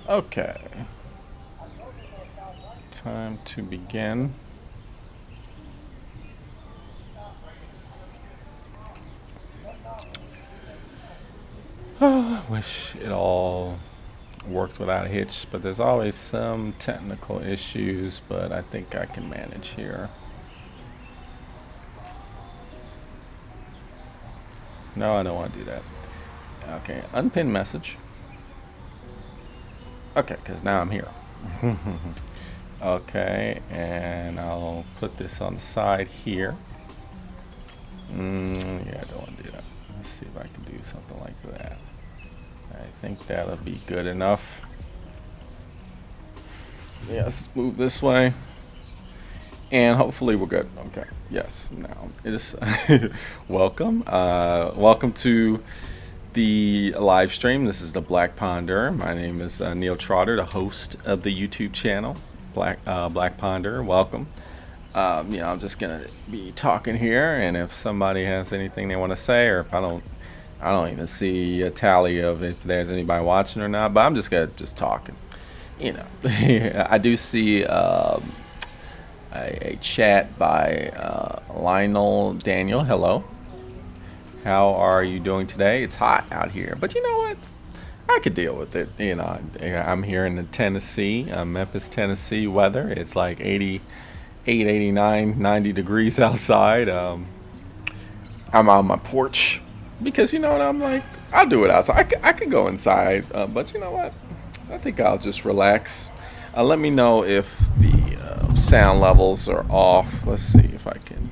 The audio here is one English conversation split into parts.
Okay. Time to begin. I wish it all worked without a hitch, but there's always some technical issues, but I think I can manage here. No, I don't want to do that. Okay, unpinned message. Okay, because now I'm here. Okay, and I'll put this on the side here. Yeah, I don't want to do that. Let's see if I can do something like that. I think that'll be good enough. Yes, move this way. And hopefully we're good. Okay, yes, now it is. Welcome. Welcome to the live stream. This is the Black Ponder. My name is Neil Trotter, the host of the YouTube channel, Black Ponder. Welcome. I'm just gonna be talking here, and if somebody has anything they want to say, or if I don't even see a tally of if there's anybody watching or not. But I'm just talking. I do see a chat by Lionel Daniel. Hello. How are you doing today? It's hot out here, but you know what? I could deal with it. I'm here in the Tennessee, Memphis, Tennessee weather. It's like 88, 89, 90 degrees outside. I'm on my porch because I'm like, I'll do it outside. I could go inside, but you know what? I think I'll just relax. Let me know if the sound levels are off. Let's see if I can.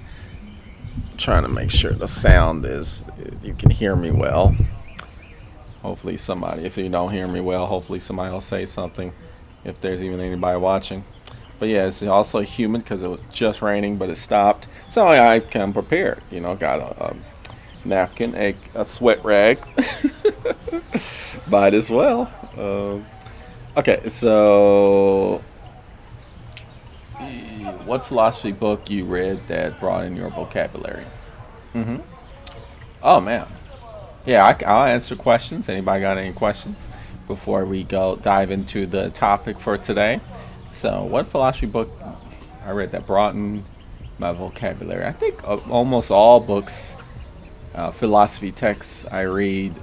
Trying to make sure the sound is, you can hear me well. Hopefully somebody, if you don't hear me well, hopefully somebody will say something, if there's even anybody watching. But yeah, it's also humid because it was just raining, but it stopped. So I come prepared. Got a napkin, a sweat rag, might as well. Okay, so what philosophy book you read that broadened your vocabulary? Mm-hmm. Oh man, yeah, I'll answer questions. Anybody got any questions before we go dive into the topic for today? So, what philosophy book I read that broadened my vocabulary? I think almost all books, philosophy texts I read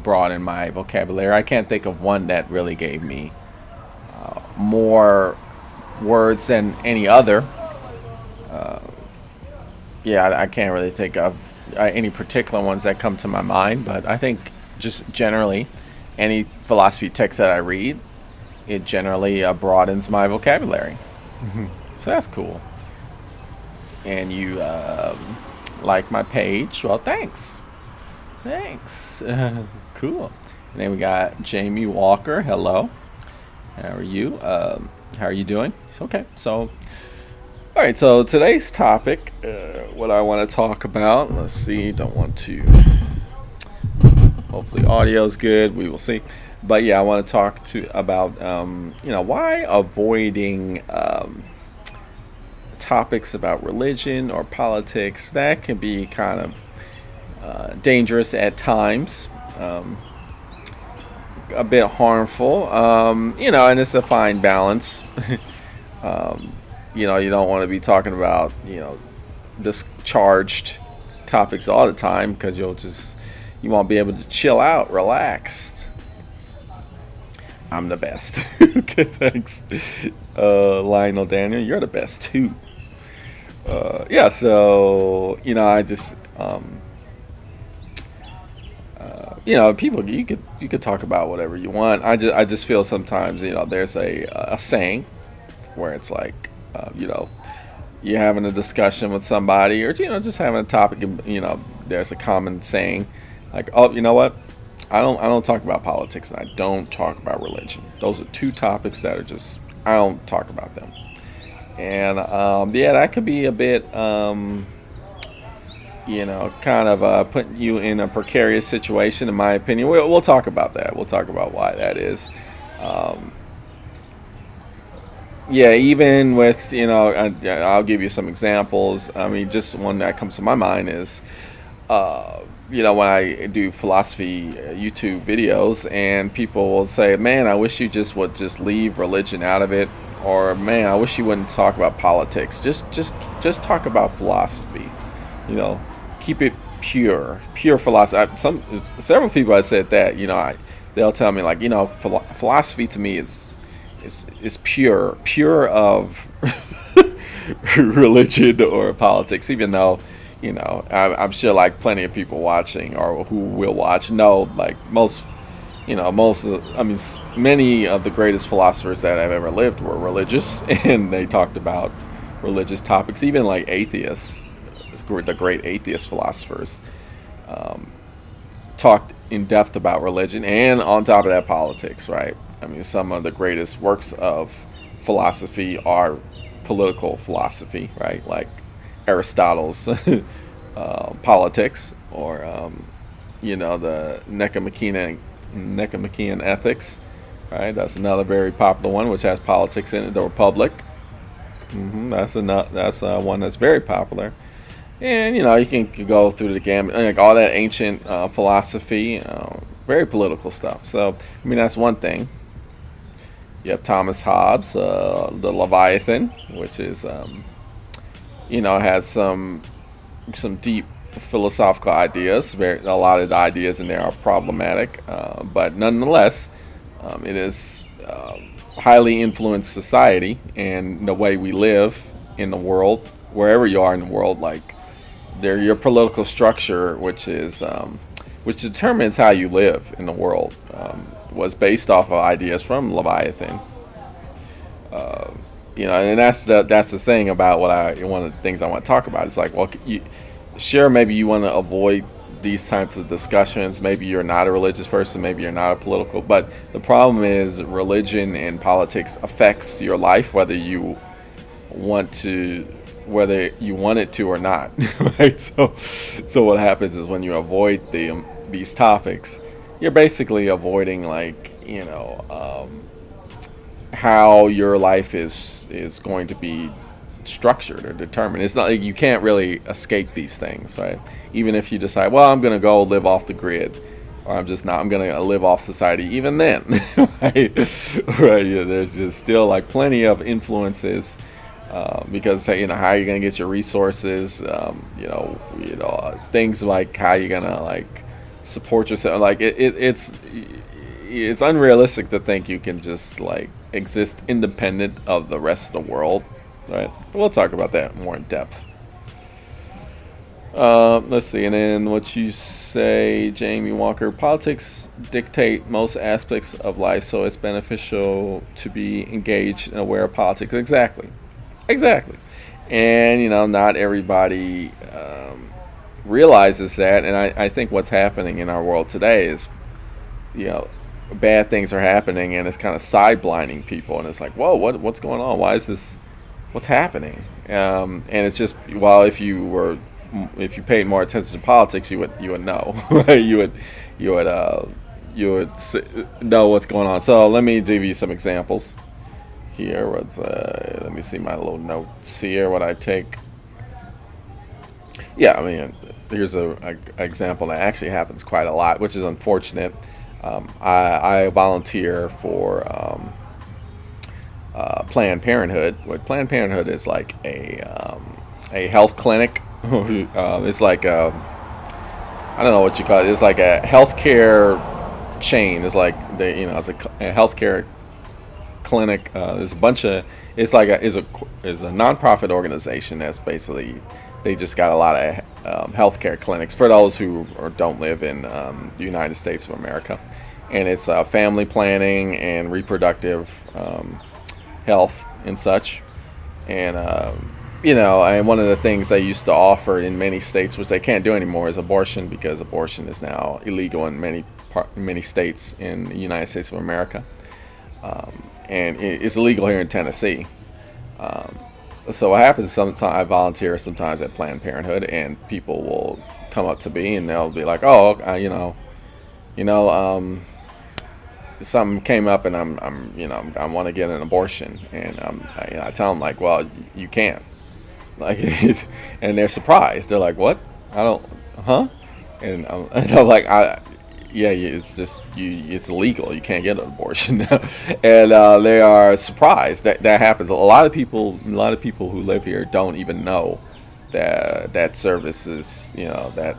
broaden my vocabulary. I can't think of one that really gave me more words than any other. Yeah, I can't really think of any particular ones that come to my mind, but I think just generally, any philosophy text that I read, it generally broadens my vocabulary. So that's cool. And you like my page? Well, thanks. Thanks. Cool. And then we got Jamie Walker. Hello. How are you? How are you doing? Okay. So, all right. So today's topic, what I want to talk about. Let's see. Don't want to. Hopefully, audio's good. We will see. But yeah, I want to talk about why avoiding topics about religion or politics that can be kind of dangerous at times, a bit harmful. And it's a fine balance. You don't want to be talking about discharged topics all the time because you won't be able to chill out, relaxed. I'm the best. Okay, thanks. Lionel Daniel, you're the best too. Yeah, so, I just, people, you could talk about whatever you want. I just feel sometimes, there's a saying where it's like, you're having a discussion with somebody or, just having a topic, and, there's a common saying like, oh, you know what? I don't talk about politics and I don't talk about religion. Those are two topics that are just, I don't talk about them. And yeah, that could be a bit, kind of putting you in a precarious situation, in my opinion. We'll talk about that. We'll talk about why that is. Yeah, even with, I'll give you some examples. I mean, just one that comes to my mind is, when I do philosophy YouTube videos and people will say, man, I wish you would leave religion out of it. Or, man, I wish you wouldn't talk about politics. Just talk about philosophy. Keep it pure philosophy. Several people have said that. They'll tell me like, philosophy to me is pure of religion or politics. Even though, I'm sure like plenty of people watching or who will watch know like many of the greatest philosophers that have ever lived were religious, and they talked about religious topics. Even like atheists, the great atheist philosophers, talked in depth about religion, and on top of that, politics. Right? I mean, some of the greatest works of philosophy are political philosophy, right? Like Aristotle's Politics, or the Nicomachean Ethics, right? That's another very popular one, which has politics in it. The Republic, that's one that's very popular. And you can go through the gamut, like all that ancient philosophy, very political stuff. So I mean, that's one thing. You have Thomas Hobbes, the Leviathan, which is has some deep philosophical ideas. A lot of the ideas in there are problematic, but nonetheless, it is highly influenced society and the way we live in the world, wherever you are in the world. Like, your political structure, which determines how you live in the world, was based off of ideas from Leviathan. And that's the thing about one of the things I want to talk about. It's like, well, sure, maybe you want to avoid these types of discussions. Maybe you're not a religious person, maybe you're not a political, but the problem is religion and politics affects your life want to whether you want it to or not. Right? So what happens is when you avoid these topics, you're basically avoiding, like, how your life is going to be structured or determined. It's not like you can't really escape these things, right? Even if you decide, well, I'm going to go live off the grid, or I'm going to live off society, even then, right? Right? Yeah, there's just still like plenty of influences, because how are you going to get your resources? Things like how you're going to like support yourself. Like it's unrealistic to think you can just like exist independent of the rest of the world. Right, we'll talk about that more in depth. Let's see, and then what you say, Jamie Walker. Politics dictate most aspects of life, so it's beneficial to be engaged and aware of politics. Exactly. And not everybody realizes that, and I think what's happening in our world today is, bad things are happening, and it's kind of side-blinding people, and it's like, whoa, what's going on? Why is this? What's happening? And it's just, well, if you paid more attention to politics, you would know, right? You would know what's going on. So let me give you some examples here. Let me see my little notes here. What I take. Yeah, I mean, here's a example that actually happens quite a lot, which is unfortunate. I volunteer for Planned Parenthood. What Planned Parenthood is like a health clinic. It's like I don't know what you call it. It's like a healthcare chain. It's like it's a healthcare clinic. There's a bunch of. It's like is a nonprofit organization that's basically they just got a lot of healthcare clinics for those who don't live in the United States of America, and it's family planning and reproductive health and such, and and one of the things they used to offer in many states, which they can't do anymore, is abortion, because abortion is now illegal in many states in the United States of America, and it's illegal here in Tennessee. So what happens? Sometimes I volunteer sometimes at Planned Parenthood, and people will come up to me and they'll be like, "Oh, something came up, and I want to get an abortion," and I tell them, like, well, you can't, like, and they're surprised. They're like, what? I don't, huh? And I'm like, it's just it's illegal. You can't get an abortion, and they are surprised that happens. A lot of people who live here don't even know that service is, that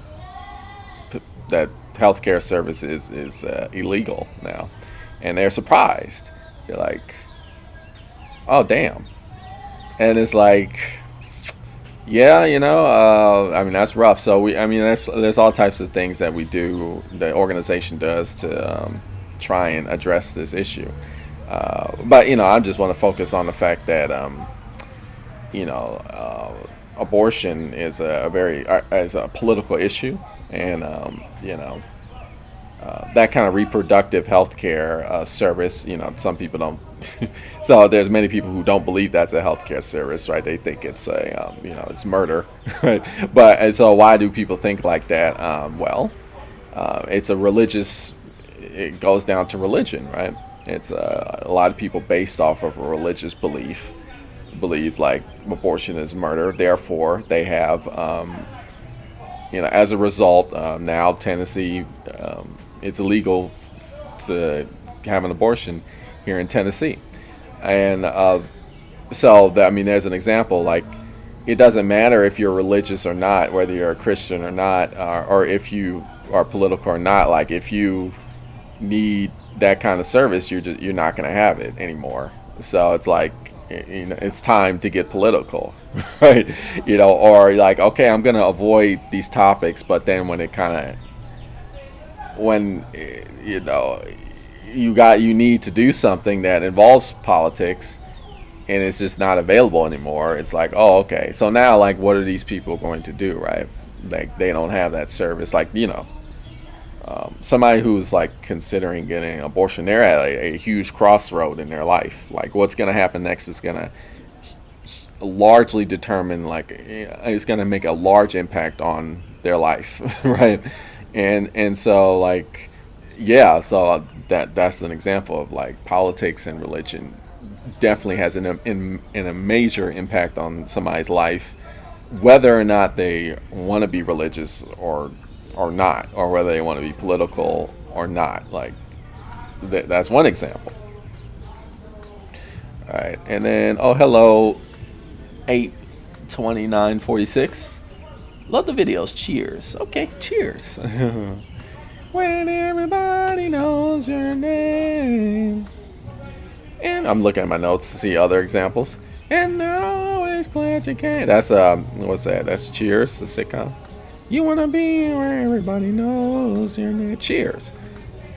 healthcare service is illegal now. And they're surprised. They're like, "Oh, damn!" And it's like, yeah, I mean, that's rough. So there's all types of things that we do. The organization does to try and address this issue. But I just want to focus on the fact that abortion is a political issue, and that kind of reproductive health care service, some people don't. So there's many people who don't believe that's a healthcare service, right? They think it's it's murder, right? And so why do people think like that? It's a religious. It goes down to religion, right? It's a lot of people based off of a religious believe like abortion is murder. Therefore, they have, as a result, now Tennessee, it's illegal to have an abortion here in Tennessee, and there's an example. Like, it doesn't matter if you're religious or not, whether you're a Christian or not, or if you are political or not. Like, if you need that kind of service, you're not going to have it anymore. So it's like, it's time to get political, right? Or like, okay, I'm going to avoid these topics, but then when you need to do something that involves politics, and it's just not available anymore, it's like, oh, okay, so now, like, what are these people going to do, right? they don't have that service. Like, somebody who's like considering getting an abortion, they're at a huge crossroad in their life. Like, what's going to happen next is going to largely determine, like, it's going to make a large impact on their life, right? And so, like, yeah, so that's an example of like politics and religion definitely has a major impact on somebody's life, whether or not they want to be religious or not, or whether they want to be political or not. Like, that's one example. All right, and then, oh, hello, 82946. Love the videos. Cheers. Okay, cheers. When everybody knows your name. And I'm looking at my notes to see other examples. And they're always glad you came. That's what's that? That's Cheers, the sitcom. You wanna be where everybody knows your name. Cheers.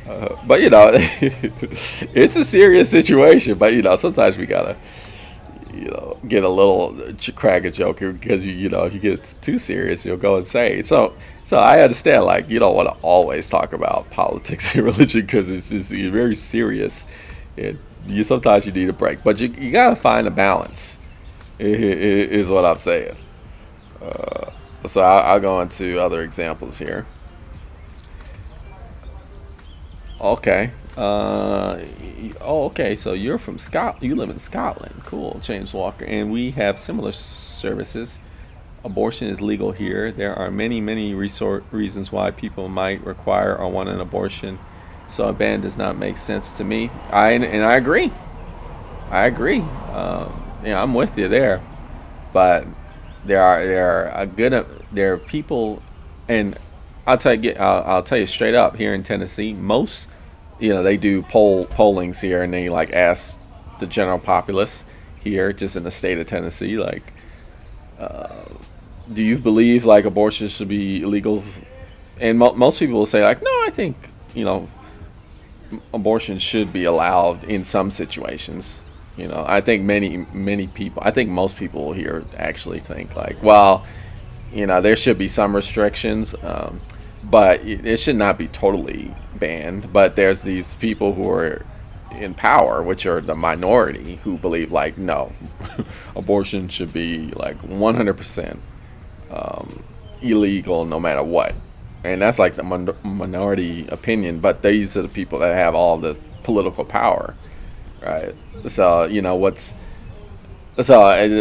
But it's a serious situation. But sometimes we gotta get a little crack a joke because if you get too serious, you'll go insane. So I understand, like, you don't want to always talk about politics and religion because it's just very serious. Sometimes you need a break, but you gotta find a balance. Is what I'm saying. So I'll go into other examples here. Okay. Okay. So you're from Scotland. You live in Scotland. Cool, James Walker. And we have similar services. Abortion is legal here. There are many reasons why people might require or want an abortion. So a ban does not make sense to me. I agree. I'm with you there. But there are people, and I'll tell you straight up, here in Tennessee, most, they do pollings here, and they like ask the general populace here, just in the state of Tennessee, like, do you believe like abortion should be illegal? And most people will say like, no, I think abortion should be allowed in some situations. I think many people, I think most people here actually think like, well, there should be some restrictions, but it should not be totally banned. But there's these people who are in power, which are the minority, who believe like, no, abortion should be like 100% illegal no matter what. And that's like the minority opinion, but these are the people that have all the political power, right? So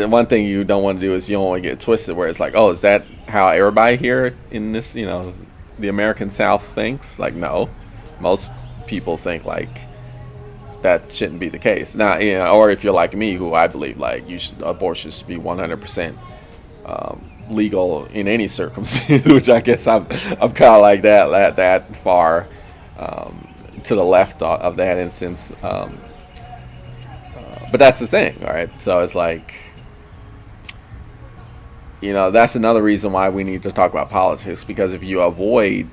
one thing you don't want to do is you don't want to get twisted where it's like, oh, is that how everybody here in this, the American South thinks? Like, no, most people think like that shouldn't be the case. Now, or if you're like me, who I believe like abortion should be 100% legal in any circumstance, which I guess I'm kind of like that far to the left of that instance. But that's the thing, all right? So it's like, that's another reason why we need to talk about politics, because if you avoid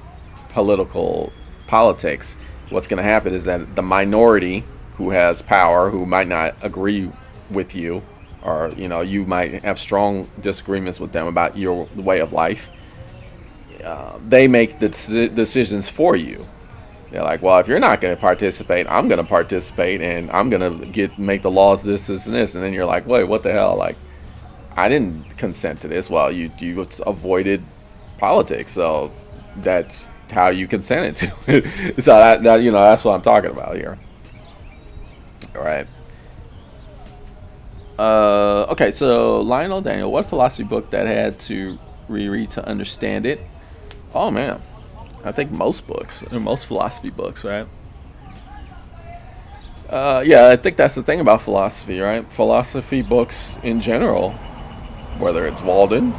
politics, what's going to happen is that the minority who has power, who might not agree with you, or you might have strong disagreements with them about your way of life, they make the decisions for you. They're like, well, if you're not going to participate, I'm going to participate, and I'm going to make the laws this, and this. And then you're like, wait, what the hell? Like, I didn't consent to this. Well, you avoided politics, so that's how you consented to it. So that that's what I'm talking about here. All right. Okay, so Lionel Daniel, what philosophy book that had to reread to understand it? Oh man, I think most philosophy books, right? Yeah, I think that's the thing about philosophy, right? Philosophy books in general, whether it's Walden,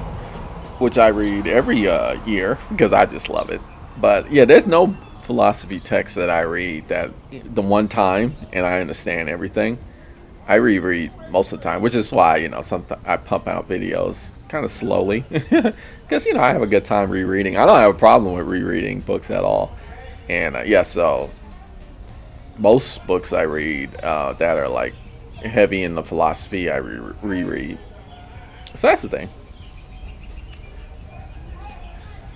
which I read every year because I just love it. But yeah, there's no philosophy text that I read that the one time and I understand everything. I reread most of the time, which is why, sometimes I pump out videos kind of slowly because, I have a good time rereading. I don't have a problem with rereading books at all. And so most books I read that are like heavy in the philosophy, I reread. So that's the thing.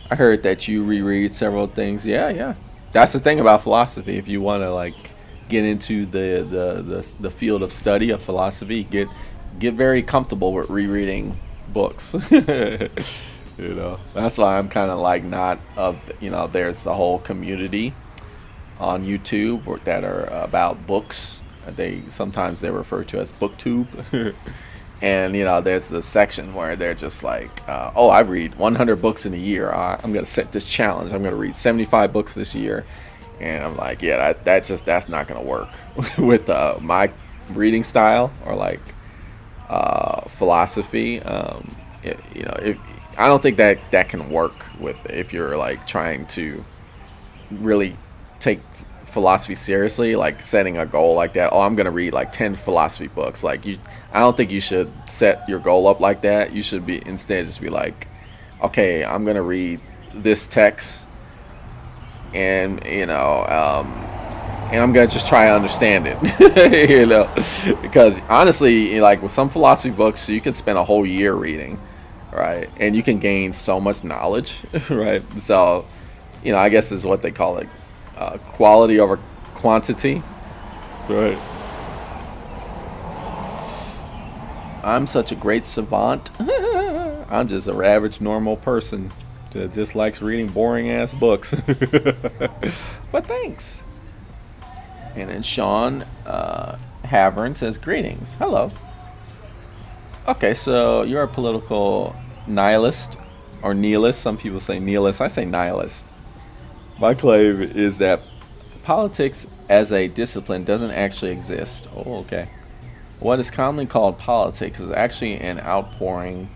I heard that you reread several things. Yeah, yeah. That's the thing about philosophy. If you want to like get into the field of study of philosophy, get very comfortable with rereading books. That's why I'm kind of like not of there's a whole community on YouTube that are about books. They sometimes they're referred to as booktube. And there's the section where they're just like, oh, I read 100 books in a year. I'm gonna set this challenge. I'm gonna read 75 books this year. And I'm like, yeah, that's not gonna work with my reading style or like philosophy. I don't think that can work with if you're like trying to really take philosophy seriously, like setting a goal like that. Oh, I'm gonna read like 10 philosophy books. I don't think you should set your goal up like that. You should be instead just be like, okay, I'm gonna read this text, and and I'm gonna just try to understand it. Because honestly, like with some philosophy books, you can spend a whole year reading, right, and you can gain so much knowledge, right? So, I guess is what they call it. Quality over quantity. Right. I'm such a great savant. I'm just a average normal person that just likes reading boring ass books. But thanks. And then Sean Havern says greetings. Hello. Okay, so you're a political nihilist or nihilist. Some people say nihilist. I say nihilist. My claim is that politics as a discipline doesn't actually exist. Oh, okay. What is commonly called politics is actually an outpouring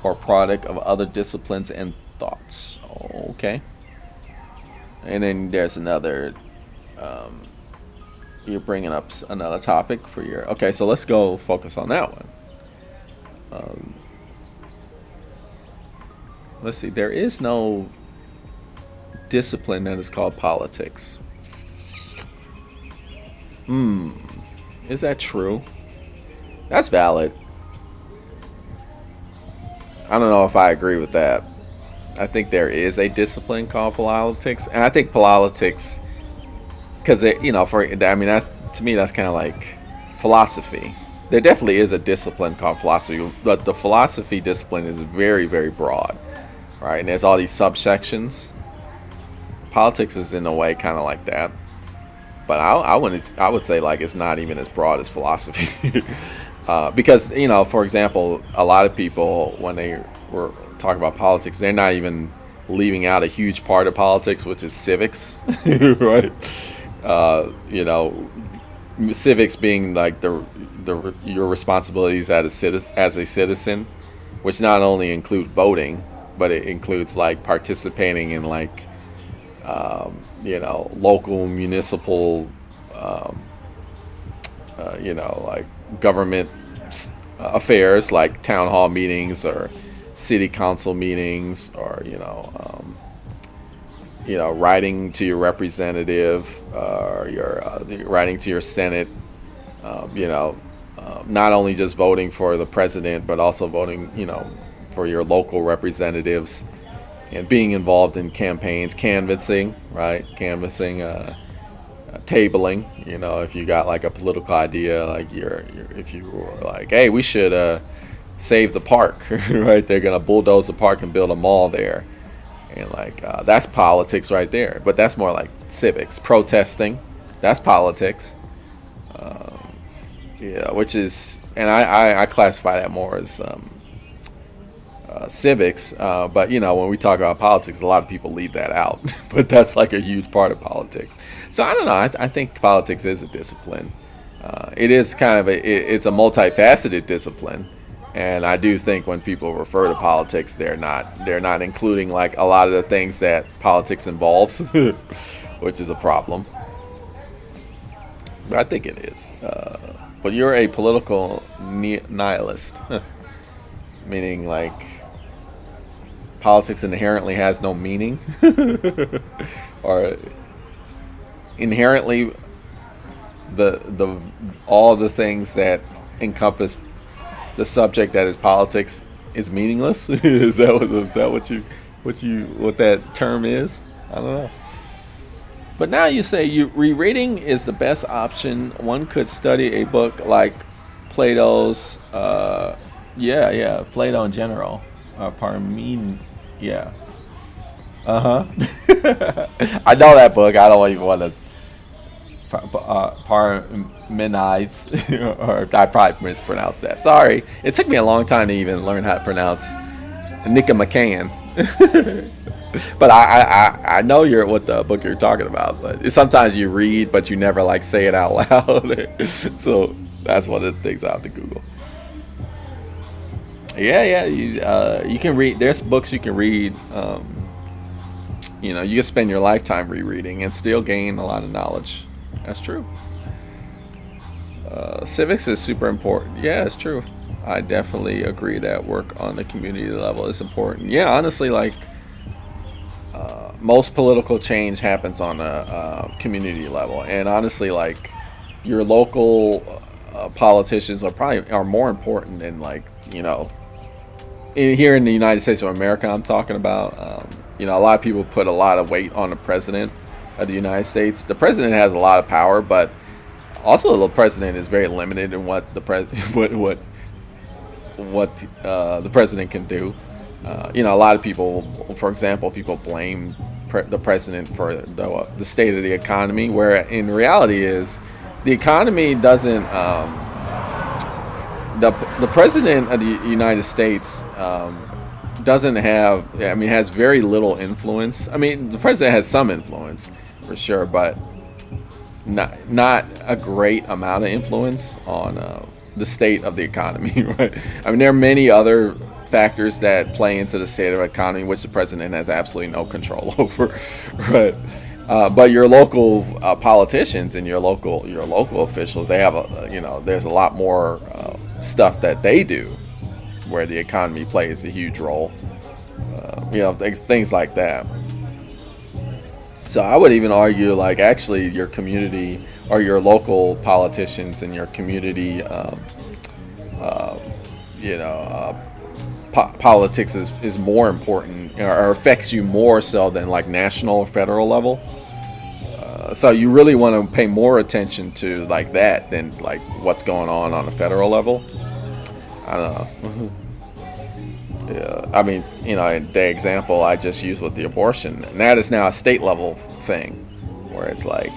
or product of other disciplines and thoughts. Oh, okay. And then there's another, you're bringing up another topic for your, okay, so let's go focus on that one. Let's see, there is no discipline that is called politics. Is that true? That's valid. I don't know if I agree with that. I think there is a discipline called politics, and I think politics, because that's to me that's kind of like philosophy. There definitely is a discipline called philosophy, but the philosophy discipline is very, very broad, right? And there's all these subsections. Politics is in a way kind of like that, but I would say like it's not even as broad as philosophy. Because for example, a lot of people when they were talking about politics, they're not even leaving out a huge part of politics, which is civics. Right? Civics being like your responsibilities as a citizen, which not only include voting, but it includes like participating in like local municipal like government affairs like town hall meetings or city council meetings, or writing to your representative, or your writing to your Senate, not only just voting for the president, but also voting, for your local representatives, and being involved in campaigns, canvassing, right? Canvassing, tabling, if you got like a political idea, like if you were like, hey, we should save the park, right? They're gonna bulldoze the park and build a mall there, and like that's politics right there. But that's more like civics, protesting. That's politics. Which is, and I classify that more as civics, but when we talk about politics, a lot of people leave that out. But that's like a huge part of politics. So I don't know. I think politics is a discipline. It is kind of it's a multifaceted discipline, and I do think when people refer to politics, they're not including like a lot of the things that politics involves, which is a problem. But I think it is. But you're a political nihilist, meaning like politics inherently has no meaning, or inherently the all the things that encompass the subject that is politics is meaningless. Is that what you what that term is. I don't know. But now you say rereading is the best option. One could study a book like Plato's, Plato in general. Parmen, yeah. I know that book. I don't even want to. Parmenides, or I probably mispronounced that. Sorry. It took me a long time to even learn how to pronounce Nicomachean. But I know what the book you're talking about. But sometimes you read, but you never like say it out loud. So that's one of the things I have to Google. Yeah. You can read. There's books you can read. You can spend your lifetime rereading and still gain a lot of knowledge. That's true. Civics is super important. Yeah, it's true. I definitely agree that work on the community level is important. Yeah, honestly, like most political change happens on a community level, and honestly, like your local politicians are more important than here in the United States of America. I'm talking about. A lot of people put a lot of weight on the president of the United States. The president has a lot of power, but also the president is very limited in what the president can do. A lot of people, for example, blame the president for the state of the economy, where in reality is the economy doesn't. The president of the United States doesn't have. Has very little influence. The president has some influence for sure, but not a great amount of influence on the state of the economy, right? There are many other factors that play into the state of the economy, which the president has absolutely no control over, right? But your local politicians and your local officials, they have there's a lot more stuff that they do where the economy plays a huge role. Things like that. So I would even argue, like, actually your community or your local politicians and your community, politics is more important or affects you more so than like national or federal level. So you really want to pay more attention to like that than like what's going on a federal level. I don't know. Yeah, the example I just used with the abortion, and that is now a state level thing, where it's like,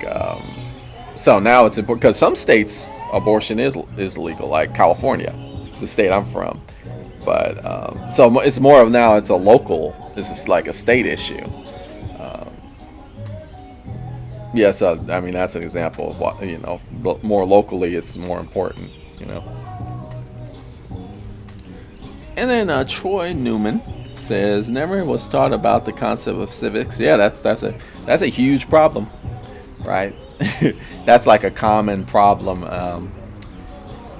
so now it's important because some states abortion is legal, like California, the state I'm from, but so it's more of now it's a local, this is like a state issue. So that's an example of what more locally it's more important, And then Troy Newman says, never was taught about the concept of civics. Yeah, that's a huge problem, right? That's like a common problem,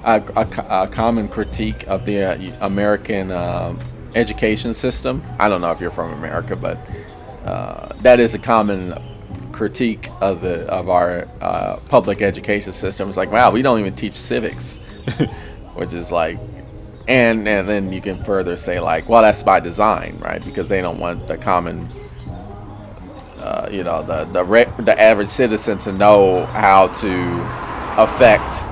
a common critique of the American education system. I don't know if you're from America, but that is a common critique of our public education system. It's like, wow, we don't even teach civics, which is like. And then you can further say like, well, that's by design, right? Because they don't want the common, the average citizen to know how to affect,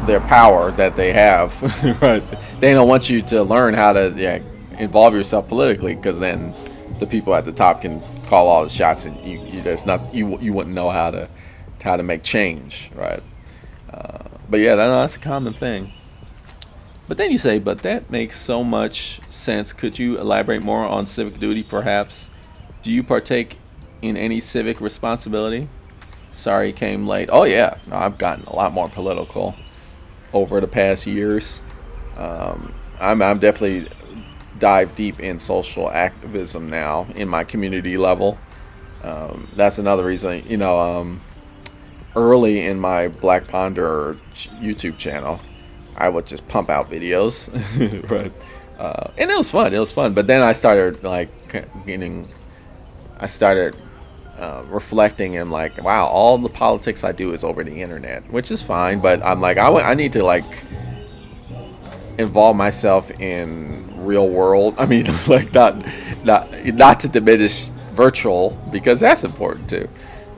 their power that they have, right? They don't want you to learn how to involve yourself politically, because then the people at the top can call all the shots, and you wouldn't know how to make change, right? But yeah, that's a common thing. But then you say, but that makes so much sense. Could you elaborate more on civic duty, perhaps? Do you partake in any civic responsibility? Sorry, came late. Oh, yeah. No, I've gotten a lot more political over the past years. I'm definitely dive deep in social activism now in my community level. That's another reason, early in my Black Ponder YouTube channel, I would just pump out videos, right? And it was fun. But then I started reflecting and like, wow, all the politics I do is over the internet, which is fine. But I'm like, I need to like involve myself in real world. I mean, like not to diminish virtual, because that's important too,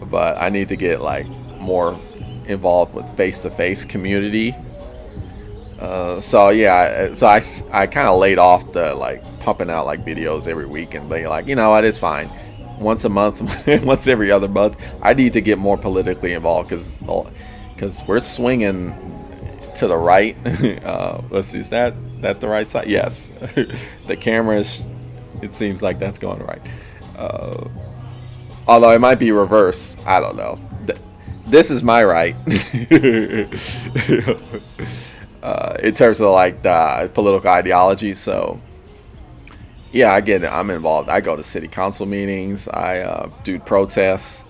but I need to get like more involved with face-to-face community. So yeah, so I kind of laid off the like pumping out like videos every week and being like, you know what, it's fine. Once a month, once every other month, I need to get more politically involved because we're swinging to the right. Let's see, is that the right side? Yes. The camera is, it seems like that's going right. Although it might be reverse. I don't know. This is my right. In terms of like the political ideology. So yeah, I'm involved. I go to city council meetings. I do protests.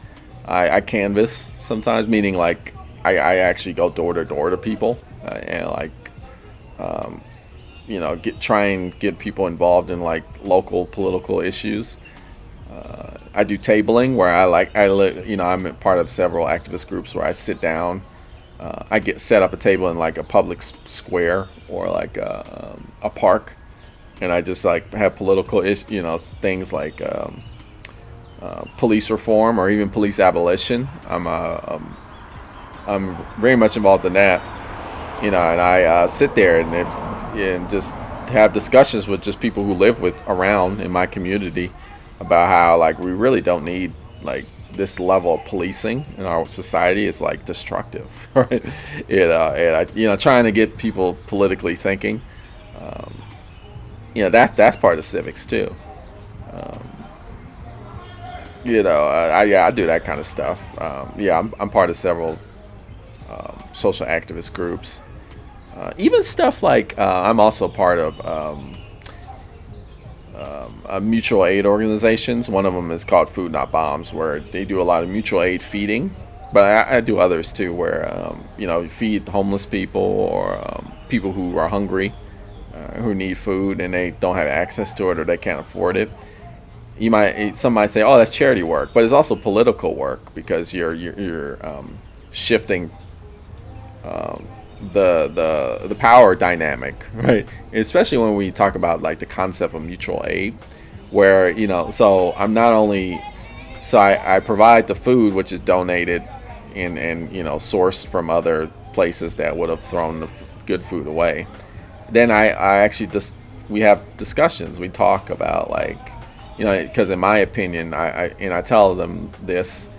I canvass sometimes, meaning like I actually go door to door to people and like try and get people involved in like local political issues. I do tabling where I'm a part of several activist groups where I sit down. I get set up a table in like a public square or like a park, and I just like have political things like police reform or even police abolition. I'm very much involved in that, and I sit there and just have discussions with just people who live around in my community about how like we really don't need like this level of policing in our society. Is like destructive, right? And trying to get people politically thinking. That's part of civics too. I do that kind of stuff. I'm part of several social activist groups. Even stuff like I'm also part of mutual aid organizations. One of them is called Food Not Bombs, where they do a lot of mutual aid feeding. But I do others too, where you feed homeless people or people who are hungry, who need food and they don't have access to it or they can't afford it. Some might say, "Oh, that's charity work," but it's also political work because you're shifting the power dynamic, right? Especially when we talk about like the concept of mutual aid, where so I'm not only I provide the food, which is donated and sourced from other places that would have thrown the good food away. Then I actually we have discussions. We talk about like because in my opinion, I tell them this.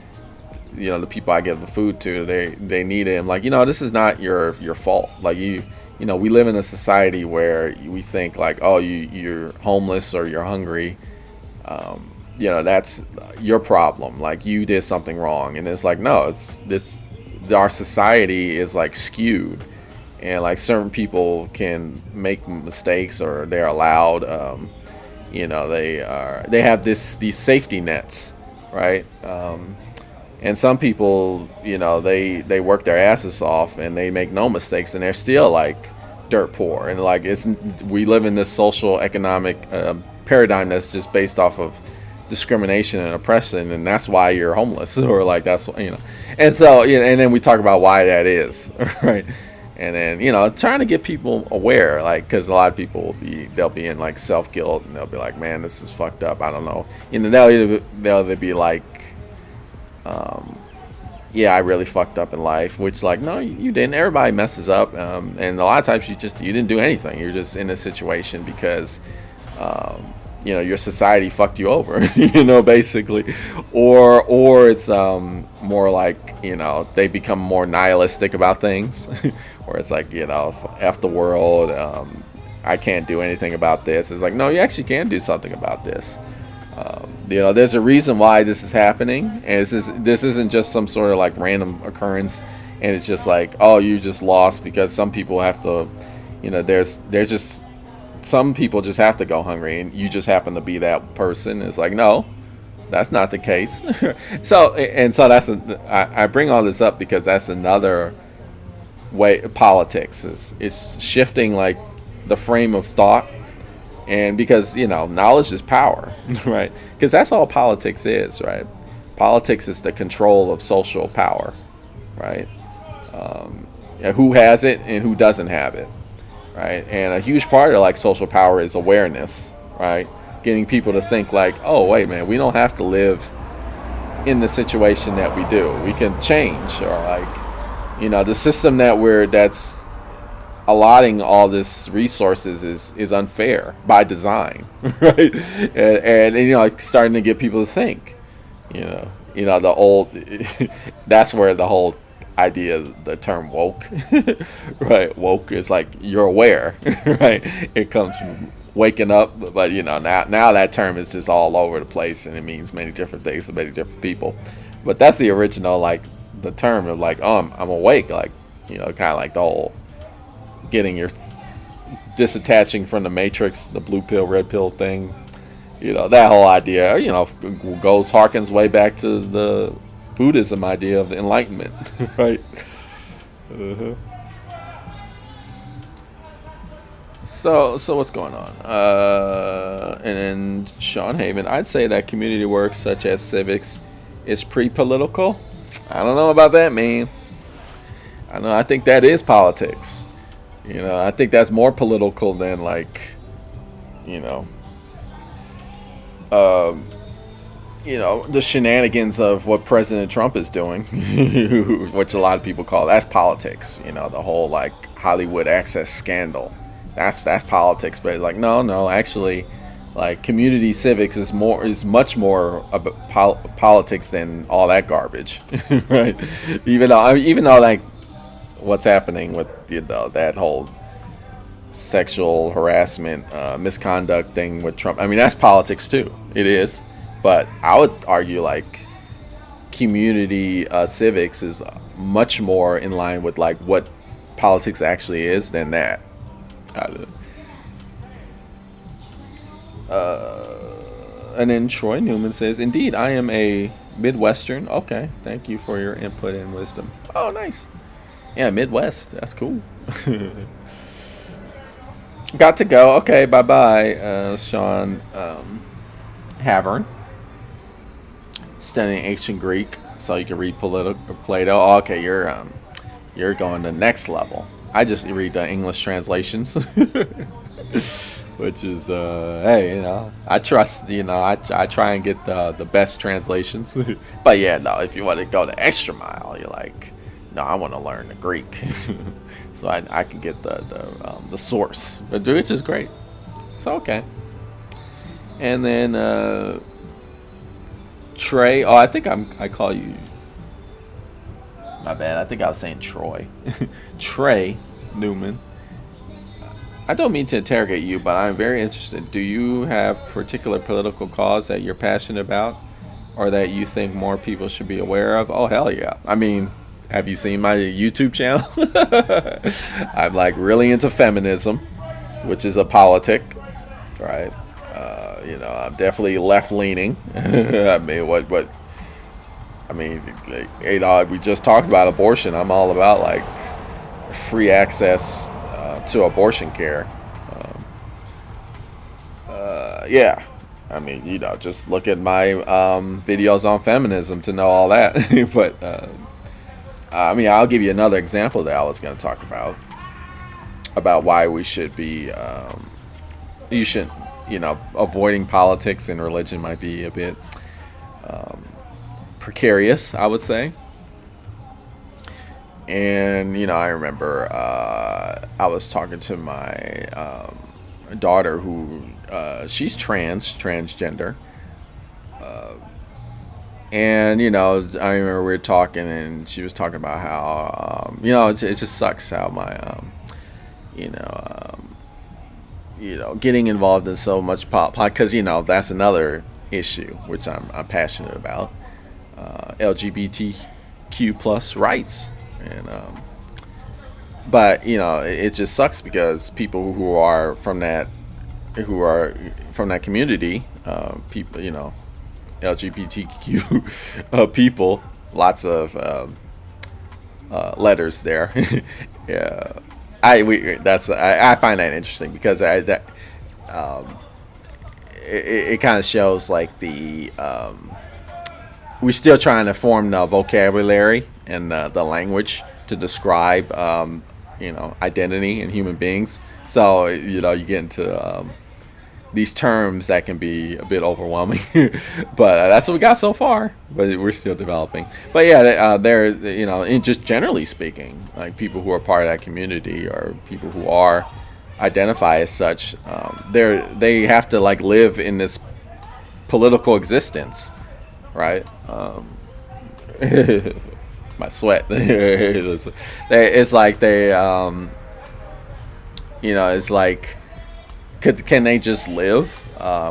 The people I give the food to, they need it. I'm like, this is not your fault. Like we live in a society where we think like, oh, you're homeless or you're hungry. That's your problem. Like you did something wrong. And it's like, no, our society is like skewed, and like certain people can make mistakes or they're allowed, they have these safety nets, right? And some people, they work their asses off and they make no mistakes and they're still like dirt poor. And like we live in this social economic paradigm that's just based off of discrimination and oppression, and that's why you're homeless or like that's And so and then we talk about why that is, right? And then trying to get people aware, like because a lot of people they'll be in like self-guilt and they'll be like, man, this is fucked up. I don't know. They'll be like, I really fucked up in life, which like, no, you didn't. Everybody messes up. And a lot of times you didn't do anything. You're just in a situation because, your society fucked you over, basically, or it's, more like, they become more nihilistic about things where it's like, F the world. I can't do anything about this. It's like, no, you actually can do something about this. There's a reason why this is happening, and this isn't just some sort of like random occurrence, and it's just like, oh, you just lost because some people have to, there's just some people just have to go hungry, and you just happen to be that person. It's like, no, that's not the case. so that's I bring all this up because that's another way politics it's shifting like the frame of thought. And because, knowledge is power, right? Because that's all politics is, right? Politics is the control of social power, right? Who has it and who doesn't have it. right? And a huge part of like social power is awareness, right? Getting people to think like, oh wait, man, we don't have to live in the situation that we do. We can change, or like, the system that's allotting all this resources is unfair by design, right? And like starting to get people to think, the old that's where the whole idea, the term woke, right? Woke is like you're aware, right? It comes from waking up, but now that term is just all over the place, and it means many different things to many different people. But that's the original, like the term of like, oh, I'm awake, like kind of like the whole getting your disattaching from the matrix, the blue pill, red pill thing. That whole idea, harkens way back to the Buddhism idea of the enlightenment, right? Uh-huh. So what's going on? And then Sean Haven, I'd say that community work such as civics is pre-political. I don't know about that, man. I think that is politics. I think that's more political than like, the shenanigans of what President Trump is doing, which a lot of people call, that's politics. The whole like Hollywood access scandal, that's politics. But like no, actually, like community civics is much more about politics than all that garbage, right? Even though like what's happening with that whole sexual harassment, misconduct thing with Trump, I mean that's politics too. It is. But I would argue like community civics is much more in line with like what politics actually is than that. And then Troy Newman says, indeed, I am a Midwestern. Okay, thank you for your input and wisdom. Oh, nice. Yeah, Midwest. That's cool. Got to go. Okay, bye-bye, Sean Havern. Studying ancient Greek so you can read Plato. Oh, okay, you're going to next level. I just read the English translations, which is hey, I trust, I try and get the best translations. But yeah, no, if you want to go the extra mile, you're like, no, I want to learn the Greek, so I can get the source, which is great. So okay, and then Trey. Oh, I think I call you. My bad. I think I was saying Troy. Trey Newman. I don't mean to interrogate you, but I'm very interested. Do you have particular political cause that you're passionate about, or that you think more people should be aware of? Oh, hell yeah. I mean, have you seen my YouTube channel? I'm like really into feminism, which is a politic, right? I'm definitely left-leaning. I mean, we just talked about abortion. I'm all about like free access to abortion care. Yeah, I mean, just look at my videos on feminism to know all that. But I mean, I'll give you another example that I was going to talk about why we should be you should avoiding politics and religion might be a bit precarious, I would say. And I remember I was talking to my daughter who she's transgender, and I remember we were talking and she was talking about how it just sucks how my getting involved in so much because that's another issue which I'm passionate about, LGBTQ plus rights, and but it just sucks because people who are from that community, people, LGBTQ people, lots of letters there. Yeah, I find that interesting because it kind of shows like we're still trying to form the vocabulary and the language to describe identity in human beings. So you get into these terms that can be a bit overwhelming, but that's what we got so far. But we're still developing. But yeah, they're and just generally speaking, like people who are part of that community or people who are identify as such, they have to like live in this political existence, right? My sweat. It's like they, it's like, can they just live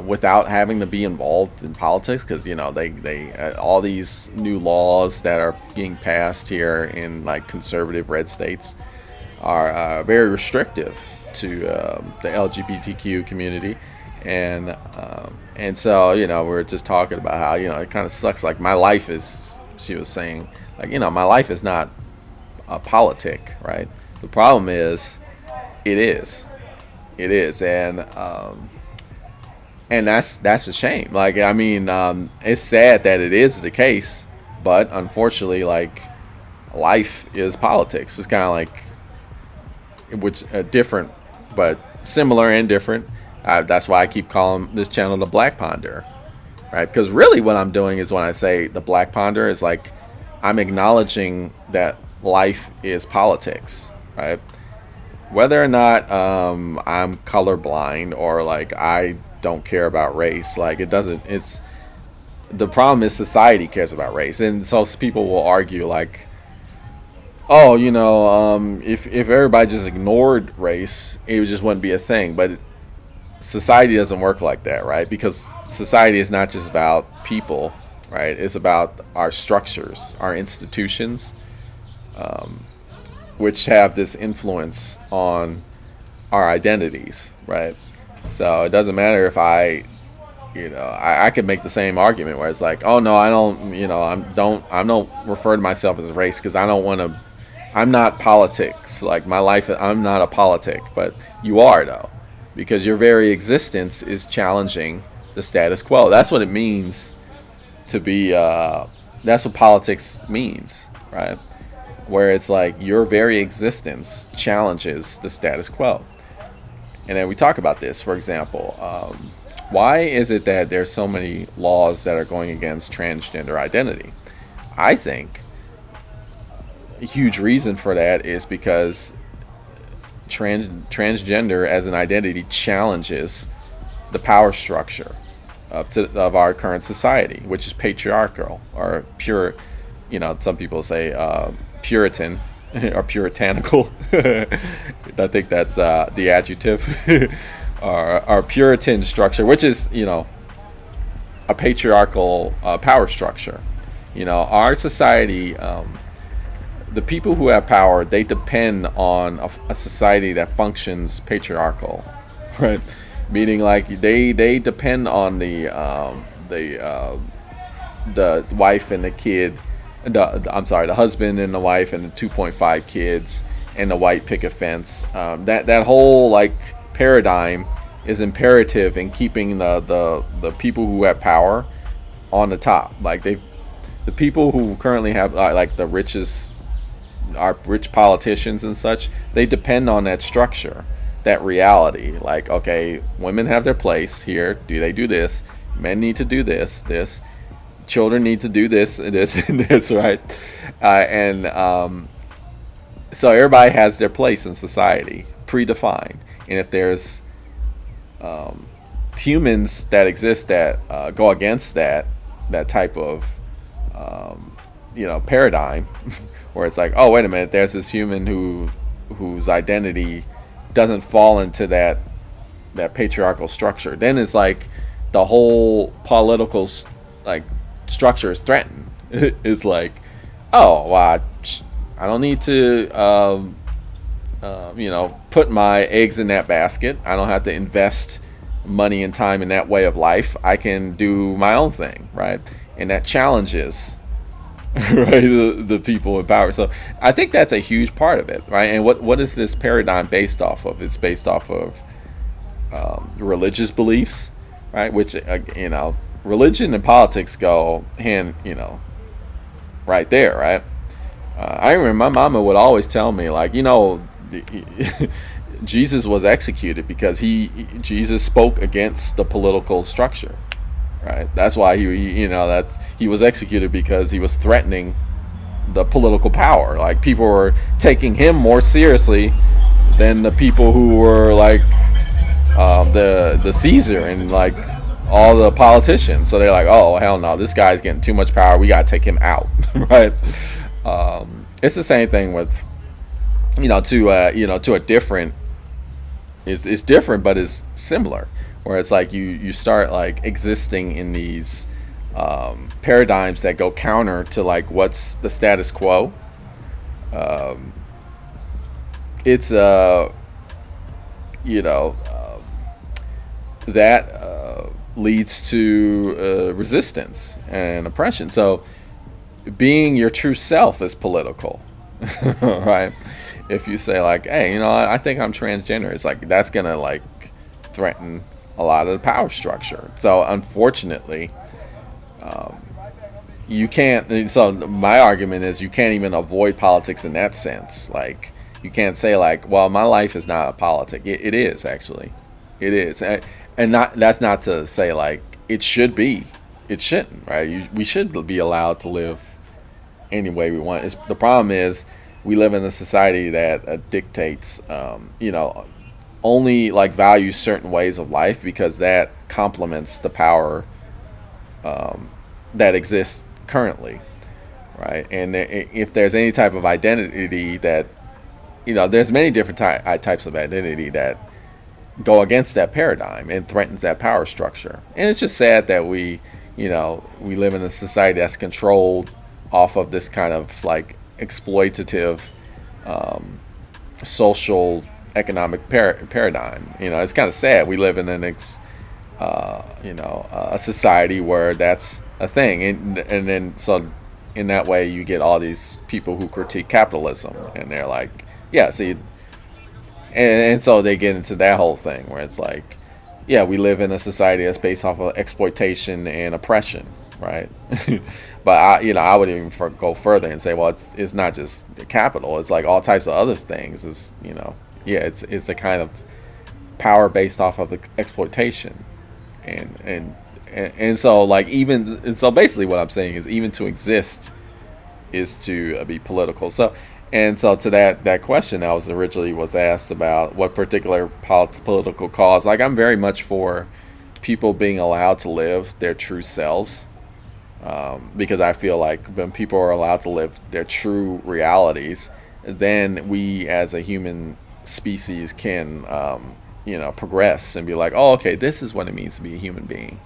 without having to be involved in politics? Because they all these new laws that are being passed here in like conservative red states are very restrictive to the LGBTQ community, and so we're just talking about how it kind of sucks. Like my life is, she was saying, like my life is not a politic, right? The problem is, it is, and that's a shame. Like it's sad that it is the case, but unfortunately, like life is politics. It's kind of like different, but similar and different. That's why I keep calling this channel the Black Ponder, right? Because really what I'm doing is when I say the Black Ponder is like I'm acknowledging that life is politics, right? Whether or not I'm colorblind or like I don't care about race, like it's the problem is society cares about race. And so people will argue like, oh, if everybody just ignored race, it just wouldn't be a thing. But society doesn't work like that, right? Because society is not just about people, right? It's about our structures, our institutions, which have this influence on our identities, right? So it doesn't matter if I could make the same argument where it's like, oh no, I don't, I don't refer to myself as a race because I don't want to. I'm not politics. Like my life, I'm not a politic, but you are though, because your very existence is challenging the status quo. That's what it means to be. That's what politics means, right? Where it's like your very existence challenges the status quo. And then we talk about this, for example, why is it that there's so many laws that are going against transgender identity? I think a huge reason for that is because transgender as an identity challenges the power structure of our current society, which is patriarchal or pure. Some people say Puritan or puritanical. I think that's the adjective. Our Puritan structure, which is a patriarchal power structure. Our society. The people who have power, they depend on a society that functions patriarchal, right? Meaning like they depend on the wife and the kid, the husband and the wife and the 2.5 kids and the white picket fence. That whole like paradigm is imperative in keeping the people who have power on the top. Like the people who currently have like the richest. Our rich politicians and such, they depend on that structure, that reality. Like, okay, women have their place here. Do they do this? Men need to do this. Children need to do this, and this, right? So everybody has their place in society, predefined. And if there's humans that exist that go against that type of paradigm. Where it's like, oh, wait a minute, there's this human whose identity doesn't fall into that patriarchal structure. Then it's like the whole political like structure is threatened. It's like, oh, well, I don't need to put my eggs in that basket. I don't have to invest money and time in that way of life. I can do my own thing, right? And that challenges right, the people in power. So I think that's a huge part of it, right? And what is this paradigm based off of? It's based off of religious beliefs, right? Which religion and politics go hand, right there, right? I remember my mama would always tell me, like, Jesus was executed because Jesus spoke against the political structure, right? That's why he was executed, because he was threatening the political power. Like, people were taking him more seriously than the people who were like the Caesar and like all the politicians. So they're like, oh hell no, this guy's getting too much power. We gotta take him out, right? It's the same thing with to a different. It's different, but it's similar. Where it's like you start like existing in these paradigms that go counter to like what's the status quo. It's that leads to resistance and oppression. So being your true self is political, right? If you say like, hey, I think I'm transgender, it's like that's gonna like threaten a lot of the power structure. So unfortunately, you can't. So my argument is you can't even avoid politics in that sense. Like, you can't say like, well, my life is not a politic. It is, actually. It is. And that's not to say like it should be. It shouldn't, right? We should be allowed to live any way we want. The problem is we live in a society that dictates, only like values certain ways of life because that complements the power that exists currently, right? And if there's any type of identity that, there's many different types of identity that go against that paradigm and threatens that power structure. And it's just sad that we live in a society that's controlled off of this kind of like exploitative social economic paradigm. It's kind of sad. We live in a society where that's a thing, and then so in that way you get all these people who critique capitalism, and they're like, yeah, see, and so they get into that whole thing where it's like, yeah, we live in a society that's based off of exploitation and oppression, right? But I would even go further and say, well, it's not just the capital; it's like all types of other things. It's a kind of power based off of exploitation, and so like so basically what I'm saying is even to exist is to be political. So to that question that was originally asked about what particular political cause, like I'm very much for people being allowed to live their true selves. Because I feel like when people are allowed to live their true realities, then we as a human species can, progress and be like, oh, okay, this is what it means to be a human being.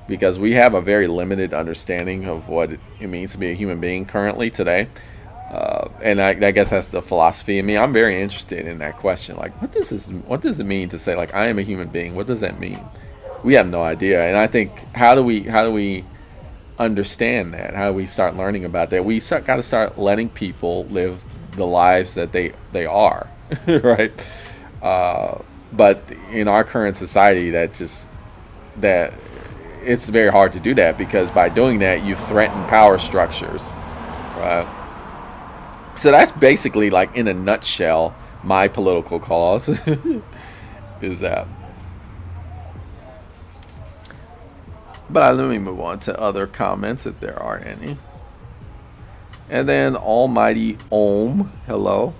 Because we have a very limited understanding of what it means to be a human being currently today. And I guess that's the philosophy in me. I'm very interested in that question. Like, what does it mean to say, like, I am a human being? What does that mean? We have no idea. And I think, how do we understand that? How do we start learning about that? We got to start letting people live the lives that they are, right? But in our current society, that it's very hard to do that, because by doing that you threaten power structures, right? So that's basically, like, in a nutshell, my political cause is that. But let me move on to other comments if there are any. And then Almighty Om, hello.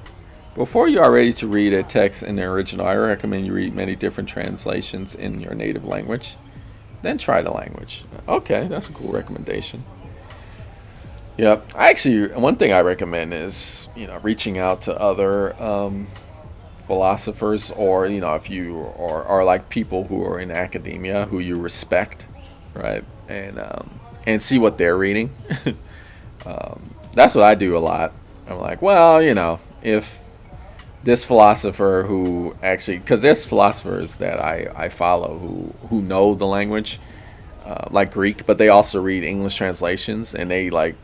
Before you are ready to read a text in the original, I recommend you read many different translations in your native language. Then try the language. Okay, that's a cool recommendation. Yep. Actually, one thing I recommend is, reaching out to other philosophers, or, if you are like people who are in academia who you respect, right? And see what they're reading. That's what I do a lot. I'm like, well, if this philosopher who actually, because there's philosophers that I follow who know the language, like Greek, but they also read English translations, and they like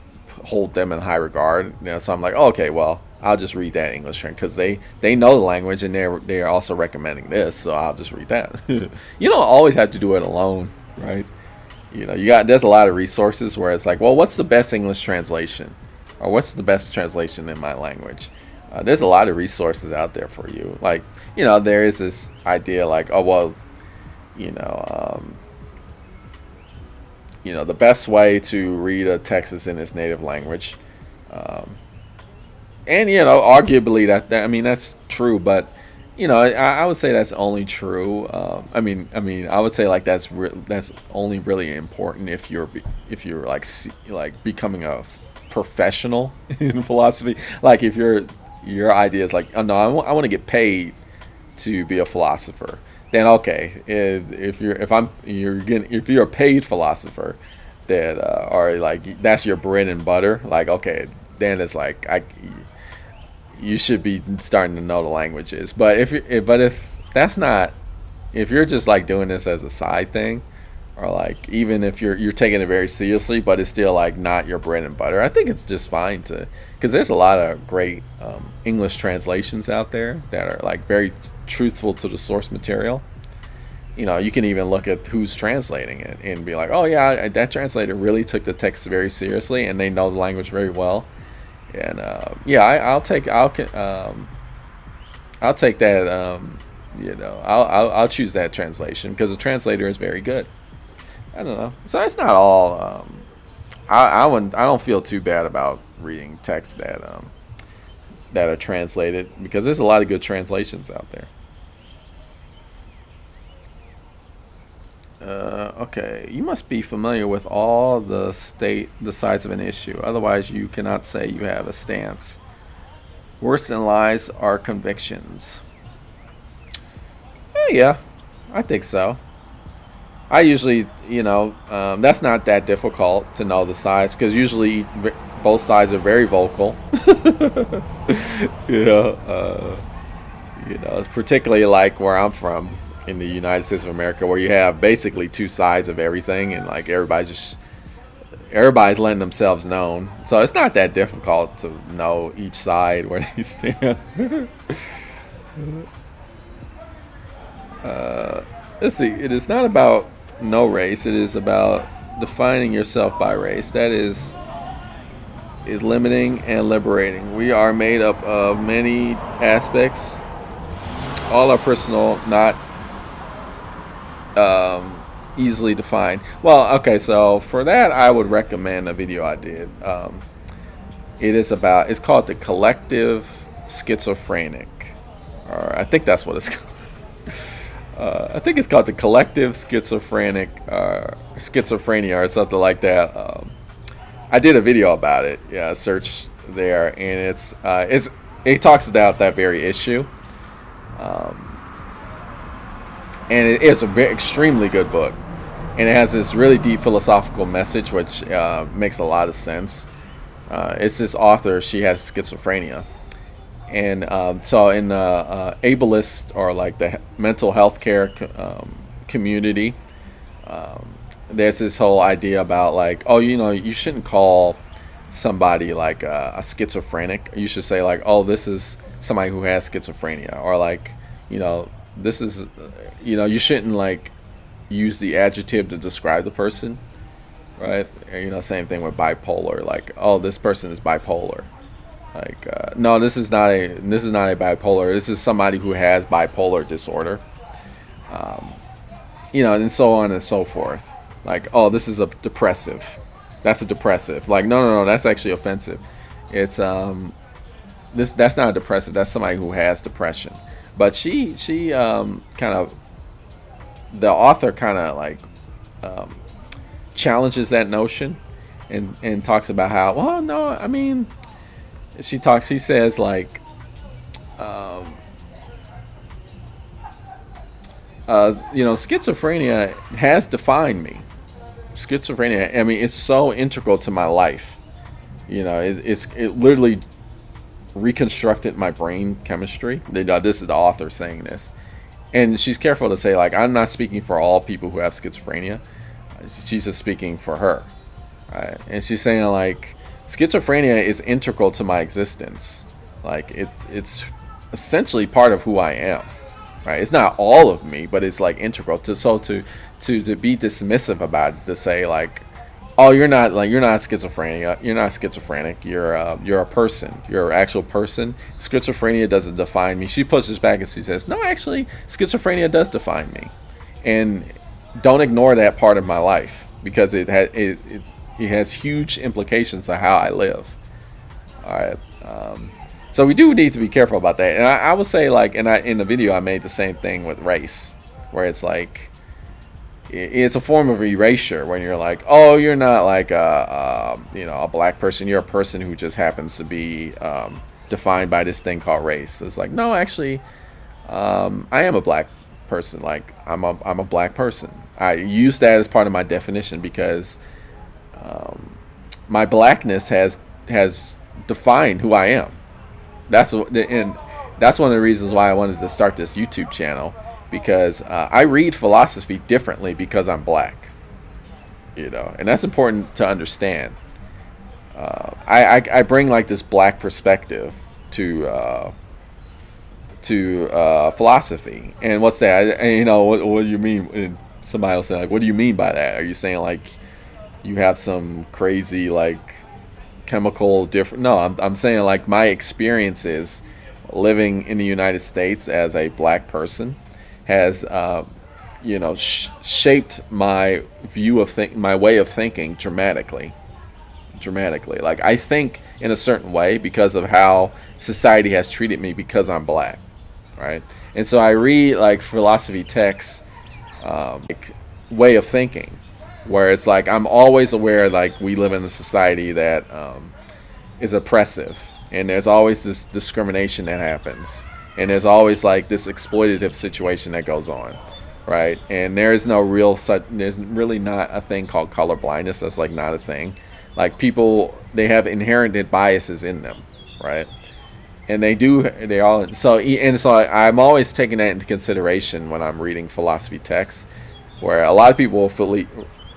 hold them in high regard. So I'm like, oh, okay, well, I'll just read that English because they know the language, and they're also recommending this, so I'll just read that. You don't always have to do it alone, right? There's a lot of resources where it's like, well, what's the best English translation, or what's the best translation in my language? There's a lot of resources out there for you. Like, there is this idea like, oh well, you know, um, the best way to read a text is in its native language. Um, and arguably I mean that's true, but I would say that's only true. I would say like that's only really important if you're like like becoming a professional in philosophy. Like if your idea is like, oh no, I want to get paid to be a philosopher, then okay. If you're a paid philosopher that are like that's your bread and butter, like okay, then it's like you should be starting to know the languages. But if that's not, if you're just like doing this as a side thing, or like even if you're taking it very seriously, but it's still like not your bread and butter, I think it's just fine to, because there's a lot of great English translations out there that are like very truthful to the source material. You can even look at who's translating it and be like, oh yeah, that translator really took the text very seriously and they know the language very well. And yeah, I'll take that. I'll choose that translation because the translator is very good. I don't know. So it's not all. I don't feel too bad about reading texts that are translated, because there's a lot of good translations out there. Okay, you must be familiar with all the sides of an issue. Otherwise, you cannot say you have a stance. Worse than lies are convictions. Yeah, I think so. I usually, that's not that difficult to know the sides, because usually both sides are very vocal. you know, uh, it's particularly like where I'm from in the United States of America, where you have basically two sides of everything, and like everybody's letting themselves known. So it's not that difficult to know each side where they stand. Let's see. It is not about no race. It is about defining yourself by race. That is limiting and liberating. We are made up of many aspects. All are personal, not easily defined. Well, okay, so for that, I would recommend a video I did. It's called The Collective Schizophrenic, or I think that's what it's called. I think it's called The Collective Schizophrenia or something like that. I did a video about it. Yeah, search there, and it talks about that very issue. And it is extremely good book, and it has this really deep philosophical message, which makes a lot of sense. It's this author; she has schizophrenia, and so in the ableist, or like the mental health care community, there's this whole idea about like, oh, you shouldn't call somebody like a schizophrenic. You should say like, oh, this is somebody who has schizophrenia, or like, this is, you shouldn't like use the adjective to describe the person, right? Same thing with bipolar. Like, oh, this person is bipolar. Like, no, this is not a bipolar. This is somebody who has bipolar disorder. And so on and so forth. Like, oh, this is a depressive. That's a depressive. Like, no, that's actually offensive. It's that's not a depressive. That's somebody who has depression. But she kind of, the author kind of like challenges that notion, and talks about how, well, no, I mean, she says like, schizophrenia has defined me. Schizophrenia, I mean, it's so integral to my life. It literally reconstructed my brain chemistry. This is the author saying this, and she's careful to say like, I'm not speaking for all people who have schizophrenia. She's just speaking for her, right? And she's saying like, schizophrenia is integral to my existence. Like it's essentially part of who I am, right? It's not all of me, but it's like integral to. So to be dismissive about it, to say like, oh, you're not schizophrenia. You're not schizophrenic. You're a person. You're an actual person. Schizophrenia doesn't define me. She pushes back and she says, no, actually, schizophrenia does define me, and don't ignore that part of my life because it has huge implications on how I live. All right. So we do need to be careful about that. And I would say, like, in the video I made the same thing with race, where it's like it's a form of erasure when you're like, oh, you're not like a black person. You're a person who just happens to be defined by this thing called race. It's like, no, actually, I am a black person. Like, I'm a black person. I use that as part of my definition because my blackness has defined who I am. That's one of the reasons why I wanted to start this YouTube channel, because I read philosophy differently because I'm black, and that's important to understand. I bring like this black perspective to philosophy. And what's that? What do you mean? And somebody else said, like, what do you mean by that? Are you saying like you have some crazy like chemical different? No, I'm saying like my experiences living in the United States as a black person has shaped my view of my way of thinking dramatically. Like, I think in a certain way because of how society has treated me because I'm black, right? And so I read like philosophy texts, like way of thinking, where it's like I'm always aware like we live in a society that is oppressive, and there's always this discrimination that happens, and there's always like this exploitative situation that goes on, right? And there's really not a thing called color blindness. That's like not a thing. Like, people, they have inherited biases in them, right? And I'm always taking that into consideration when I'm reading philosophy texts, where a lot of people will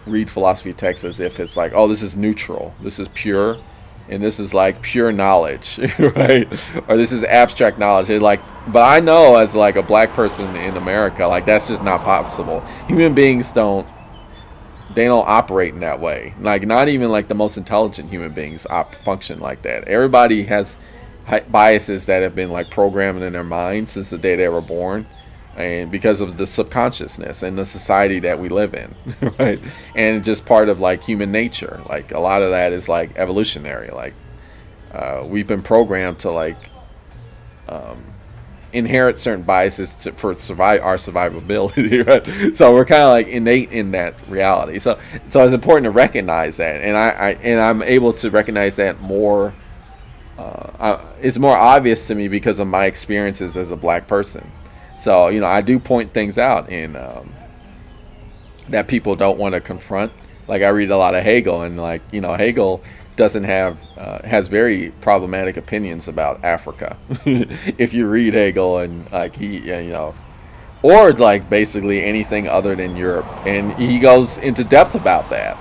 read philosophy texts as if it's like, oh, this is neutral, this is pure, and this is like pure knowledge, right? Or this is abstract knowledge. But I know as like a black person in America, like that's just not possible. Human beings don't operate in that way. Like, not even like the most intelligent human beings function like that. Everybody has biases that have been like programmed in their mind since the day they were born, and because of the subconsciousness and the society that we live in, right? And just part of like human nature. Like, a lot of that is like evolutionary. Like, we've been programmed to like inherit certain biases for our survivability, right? So we're kind of like innate in that reality. So it's important to recognize that, and I'm able to recognize that more. It's more obvious to me because of my experiences as a black person. So I do point things out in that people don't want to confront. Like, I read a lot of Hegel, and like Hegel doesn't has very problematic opinions about Africa. If you read Hegel, and like or like basically anything other than Europe, and he goes into depth about that,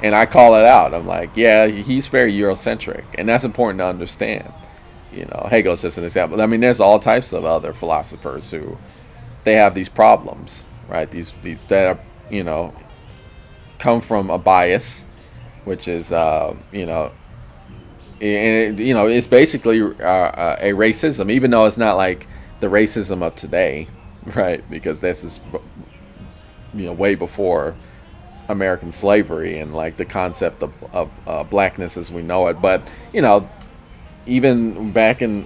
and I call it out. I'm like, yeah, he's very Eurocentric, and that's important to understand. Hegel's just an example. I mean, there's all types of other philosophers who they have these problems, right? These that are, come from a bias, which is it's basically a racism, even though it's not like the racism of today, right? Because this is way before American slavery and like the concept of blackness as we know it. But even back in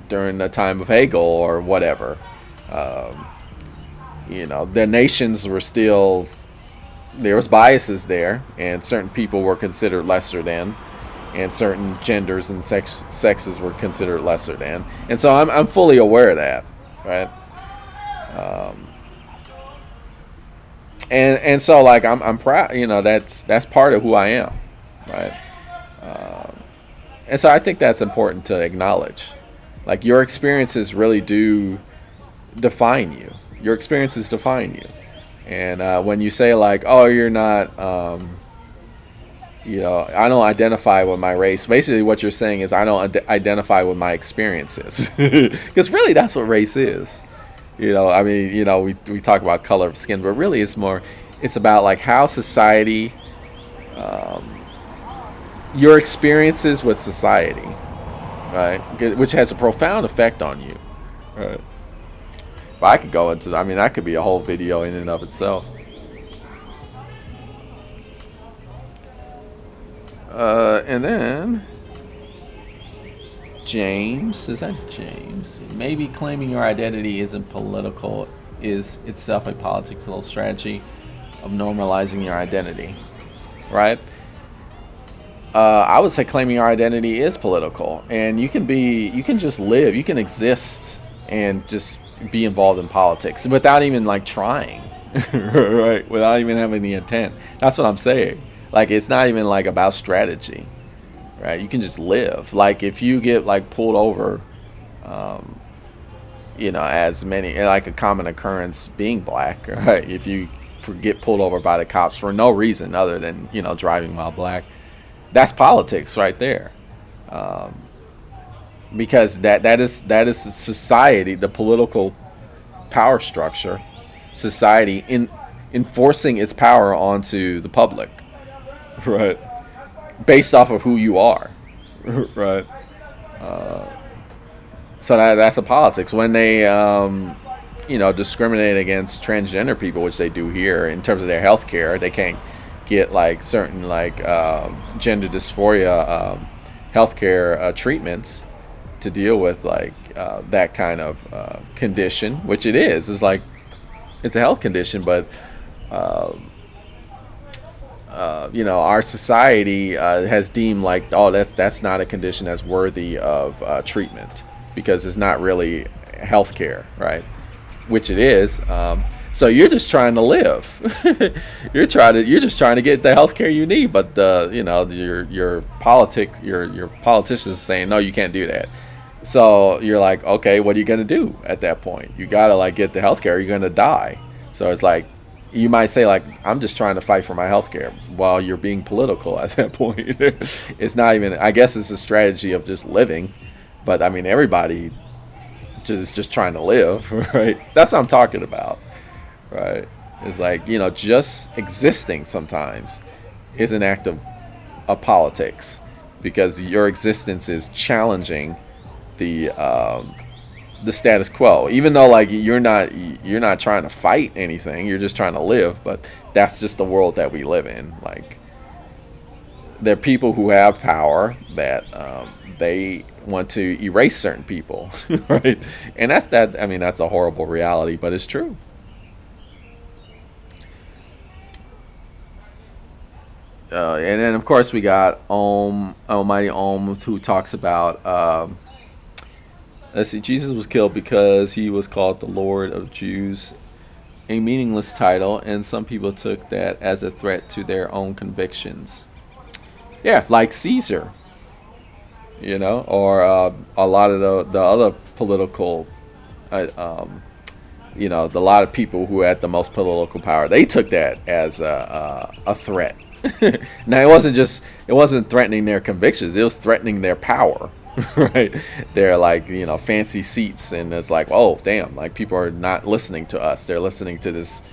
during the time of Hegel or whatever, the nations were still, there was biases there, and certain people were considered lesser than, and certain genders and sexes were considered lesser than. And so I'm fully aware of that, right? And so like I'm proud, that's part of who I am, right? And so I think that's important to acknowledge. Like, your experiences really do define you. Your experiences define you. And when you say like, oh, you're not, I don't identify with my race. Basically what you're saying is I don't identify with my experiences. Because really that's what race is. We talk about color of skin, but really it's about like how society your experiences with society, right? Which has a profound effect on you, right? But I could go into, I mean, that could be a whole video in and of itself. And then James, is that James? Maybe claiming your identity isn't political is itself a political strategy of normalizing your identity, right? I would say claiming your identity is political, and you can just live, you can exist and just be involved in politics without even like trying, right? Without even having the intent. That's what I'm saying. Like, it's not even like about strategy, right? You can just live. Like, if you get like pulled over, as many, like a common occurrence being black, right? If you get pulled over by the cops for no reason other than, driving while black, that's politics right there. Because that is society, the political power structure, society enforcing its power onto the public, right? Based off of who you are, right? So that's a politics. When they discriminate against transgender people, which they do here in terms of their health care, they can't get like certain like gender dysphoria healthcare treatments to deal with like that kind of condition, which it is. It's like it's a health condition, but our society has deemed like, oh, that's not a condition that's worthy of treatment because it's not really healthcare, right? Which it is. So you're just trying to live. You're just trying to get the healthcare you need, but your politicians saying no, you can't do that. So you're like, okay, what are you gonna do at that point? You gotta like get the healthcare. You're gonna die. So it's like you might say like, I'm just trying to fight for my healthcare. While you're being political at that point. It's not even. I guess it's a strategy of just living, but I mean everybody just trying to live, right? That's what I'm talking about. Right, it's like just existing sometimes is an act of politics because your existence is challenging the status quo. Even though like you're not trying to fight anything, you're just trying to live. But that's just the world that we live in. Like there are people who have power that they want to erase certain people, right? And that's that. I mean, that's a horrible reality, but it's true. And then of course we got Almighty Om, who talks about let's see, Jesus was killed because he was called the Lord of Jews, a meaningless title, and some people took that as a threat to their own convictions. Yeah, like Caesar, or a lot of the other political, the lot of people who had the most political power, they took that as a threat. Now it wasn't threatening their convictions, it was threatening their power. Right, they're like fancy seats, and it's like, oh damn, like people are not listening to us, they're listening to this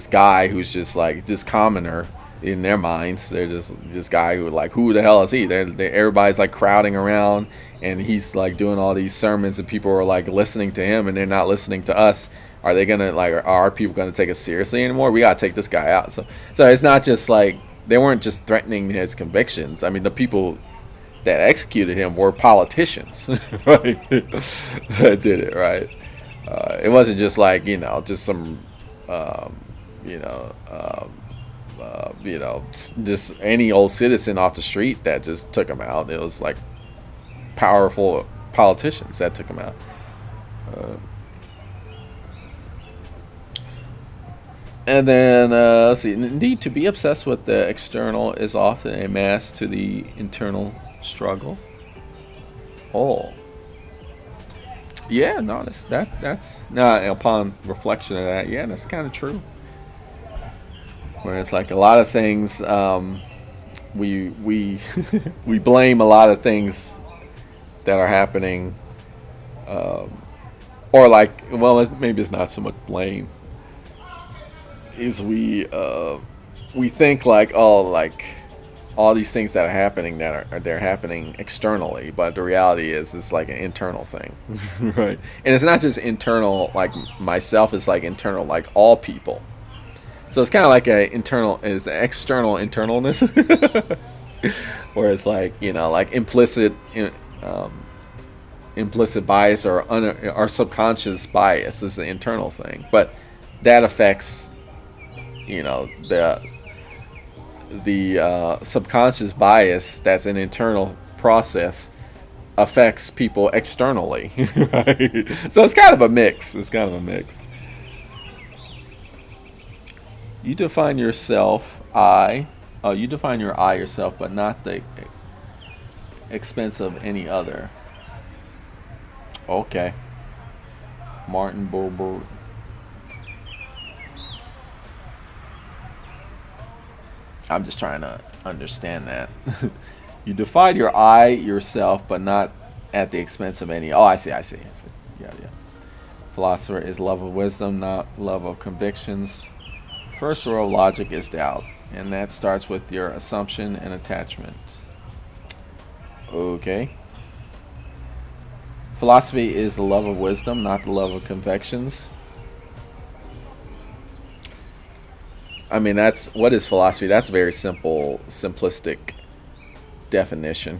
guy who's just like this commoner in their minds. They're just this guy who like, who the hell is he? Everybody's like crowding around, and he's like doing all these sermons, and people are like listening to him, and they're not listening to us. Are they gonna like? Are people gonna take us seriously anymore? We gotta take this guy out. So it's not just like they weren't just threatening his convictions. I mean, the people that executed him were politicians, right? That did it, right? It wasn't just like just some just any old citizen off the street that just took him out. It was like powerful politicians that took him out. And then, let's see. Indeed, to be obsessed with the external is often a mask to the internal struggle. Oh. Yeah, no, that's now upon reflection of that, yeah, that's kind of true. Where it's like a lot of things, we we blame a lot of things that are happening, or like, well, maybe it's not so much blame. Is we think like, oh, like all these things that are happening they're happening externally, but the reality is it's like an internal thing. Right? And it's not just internal like myself, it's like internal like all people. So it's kind of like an external internalness, where it's like, you know, like implicit bias or subconscious bias is the internal thing, but that affects, you know, the subconscious bias that's an internal process affects people externally. Right? So it's kind of a mix. You define yourself, you define your I yourself, but not the expense of any other. Okay. Martin Buber. I'm just trying to understand that. You define your I yourself, but not at the expense of any. Oh, I see. Yeah. Philosopher is love of wisdom, not love of convictions. First rule of logic is doubt, and that starts with your assumption and attachments. Okay. Philosophy is the love of wisdom, not the love of convictions. I mean, what is philosophy? That's a very simplistic definition.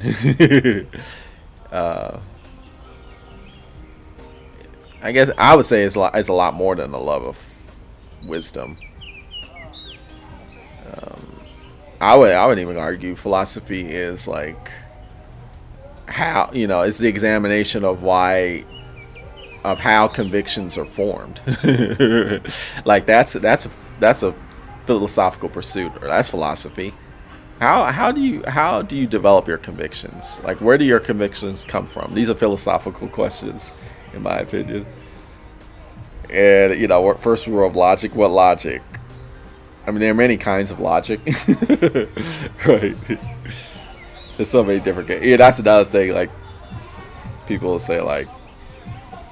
I guess I would say it's a lot more than the love of wisdom. I would even argue philosophy is like how, you know, it's the examination of how convictions are formed. Like that's a philosophical pursuit, or that's philosophy. How do you develop your convictions? Like, where do your convictions come from? These are philosophical questions, in my opinion. And, you know, first rule of logic. What logic? I mean, there are many kinds of logic. Right. There's so many different. Yeah, that's another thing. Like, people will say, like,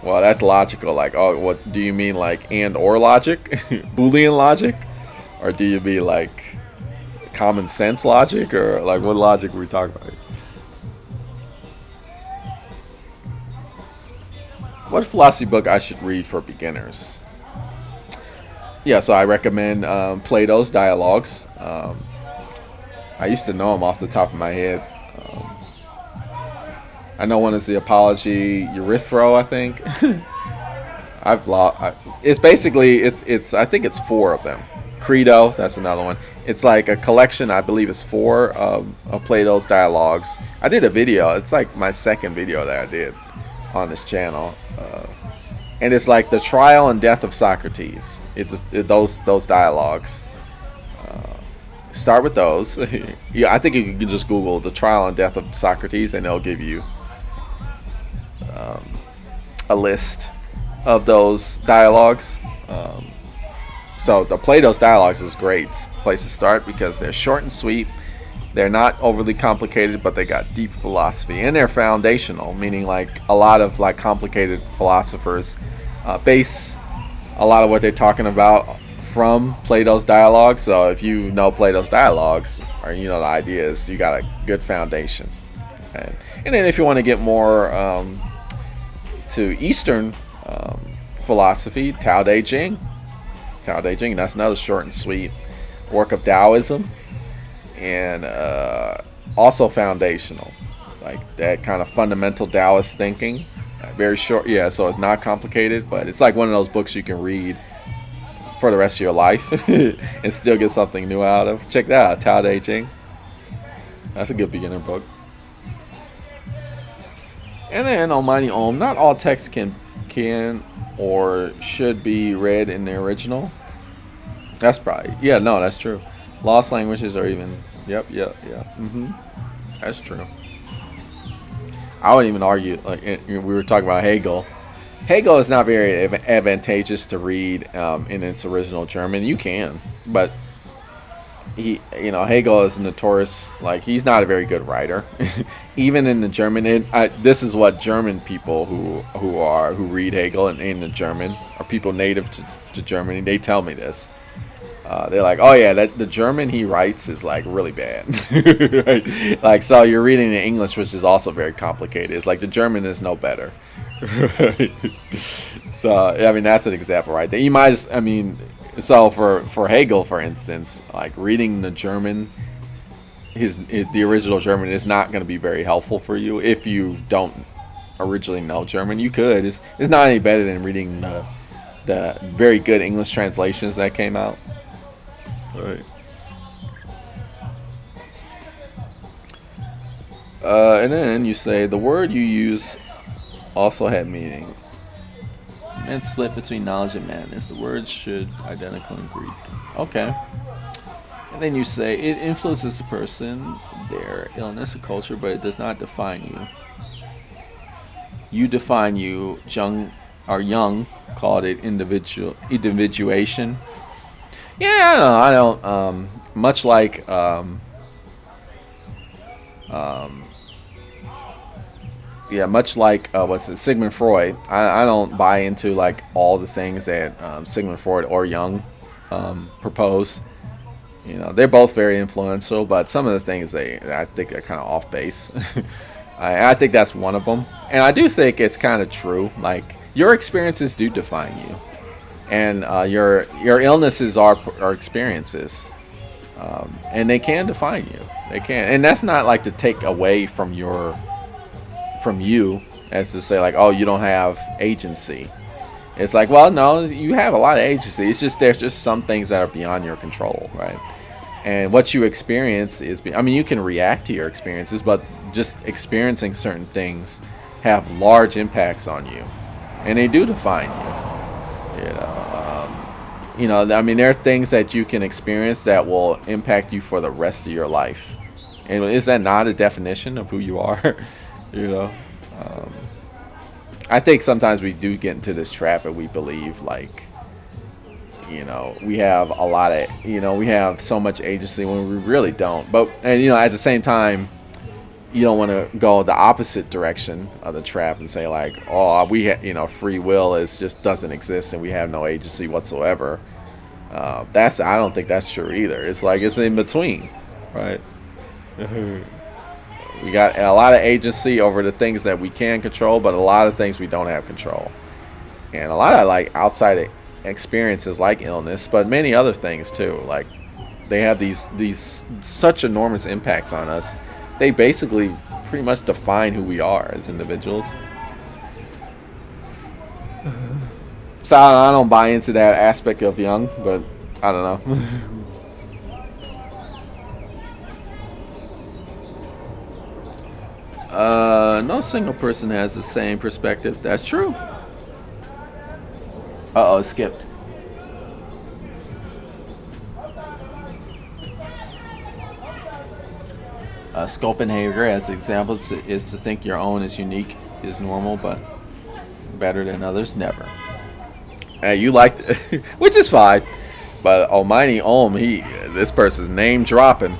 well, that's logical. Like, oh, what do you mean, like, and or logic? Boolean logic? Or do you mean, like, common sense logic? Or, like, what logic are we talking about? What philosophy book I should read for beginners? Yeah, so I recommend Plato's Dialogues. I used to know them off the top of my head. I know one is the Apology Erythro, I think. It's basically I think it's 4 of them. Credo, that's another one. It's like a collection, I believe it's 4 of Plato's Dialogues. I did a video. It's like my second video that I did on this channel. And it's like the trial and death of Socrates. Those dialogues. Start with those. Yeah, I think you can just Google the trial and death of Socrates, and it'll give you a list of those dialogues. So the Plato's Dialogues is a great place to start because they're short and sweet. They're not overly complicated, but they got deep philosophy, and they're foundational, meaning like a lot of like complicated philosophers base a lot of what they're talking about from Plato's Dialogues. So if you know Plato's Dialogues, or you know the ideas, you got a good foundation. Okay. And then if you want to get more to Eastern philosophy, Tao Te Ching, that's another short and sweet work of Taoism. And also foundational, like that kind of fundamental Taoist thinking. Very short, yeah, so it's not complicated, but it's like one of those books you can read for the rest of your life and still get something new out of. Check that out, Tao Te Ching. That's a good beginner book. And then Almighty Om. Not all texts can or should be read in the original. That's probably, yeah, no, that's true. Lost languages are even, yep. That's true. I wouldn't even argue, like we were talking about Hegel. Hegel is not very advantageous to read in its original German. You can, but Hegel is notorious, like he's not a very good writer. Even in the German, this is what German people who read Hegel in the German, or people native to Germany, they tell me this. They're like, oh yeah, that the German he writes is like really bad. Right? Like, so you're reading in English, which is also very complicated. It's like the German is no better. Right? So I mean, that's an example right there. You might, I mean, so for Hegel, for instance, like reading the German, the original German is not going to be very helpful for you if you don't originally know German. You could. It's not any better than reading the very good English translations that came out. Right. And then you say the word you use also had meaning. Men split between knowledge and madness. The words should identical in Greek. Okay. And then you say it influences a person, their illness or culture, but it does not define you. You define you. Jung called it individuation. Yeah, I don't. Much like what's it, Sigmund Freud. I don't buy into like all the things that Sigmund Freud or Jung propose. You know, they're both very influential, but some of the things I think are kind of off base. I think that's one of them, and I do think it's kind of true. Like, your experiences do define you, and your illnesses are experiences, and they can define you. They can, and that's not like to take away from you, as to say like, oh, you don't have agency. It's like, well, no, you have a lot of agency. It's just there's just some things that are beyond your control, right? And what you experience is, I mean, you can react to your experiences, but just experiencing certain things have large impacts on you, and they do define you. I mean, there are things that you can experience that will impact you for the rest of your life. And is that not a definition of who you are? I think sometimes we do get into this trap and we believe like, we have a lot of, we have so much agency when we really don't. But, and, at the same time, you don't want to go the opposite direction of the trap and say like, oh, free will just doesn't exist and we have no agency whatsoever. I don't think that's true either. It's like, it's in between, right? We got a lot of agency over the things that we can control, but a lot of things we don't have control. And a lot of like outside experiences like illness, but many other things too. Like, they have these such enormous impacts on us. They basically pretty much define who we are as individuals. So I don't buy into that aspect of Jung, but I don't know. No single person has the same perspective. That's true. Uh-oh, it skipped. Schopenhauer, as an example, is to think your own is unique, is normal, but better than others, never. You liked it, which is fine. But Almighty Om, this person's name dropping.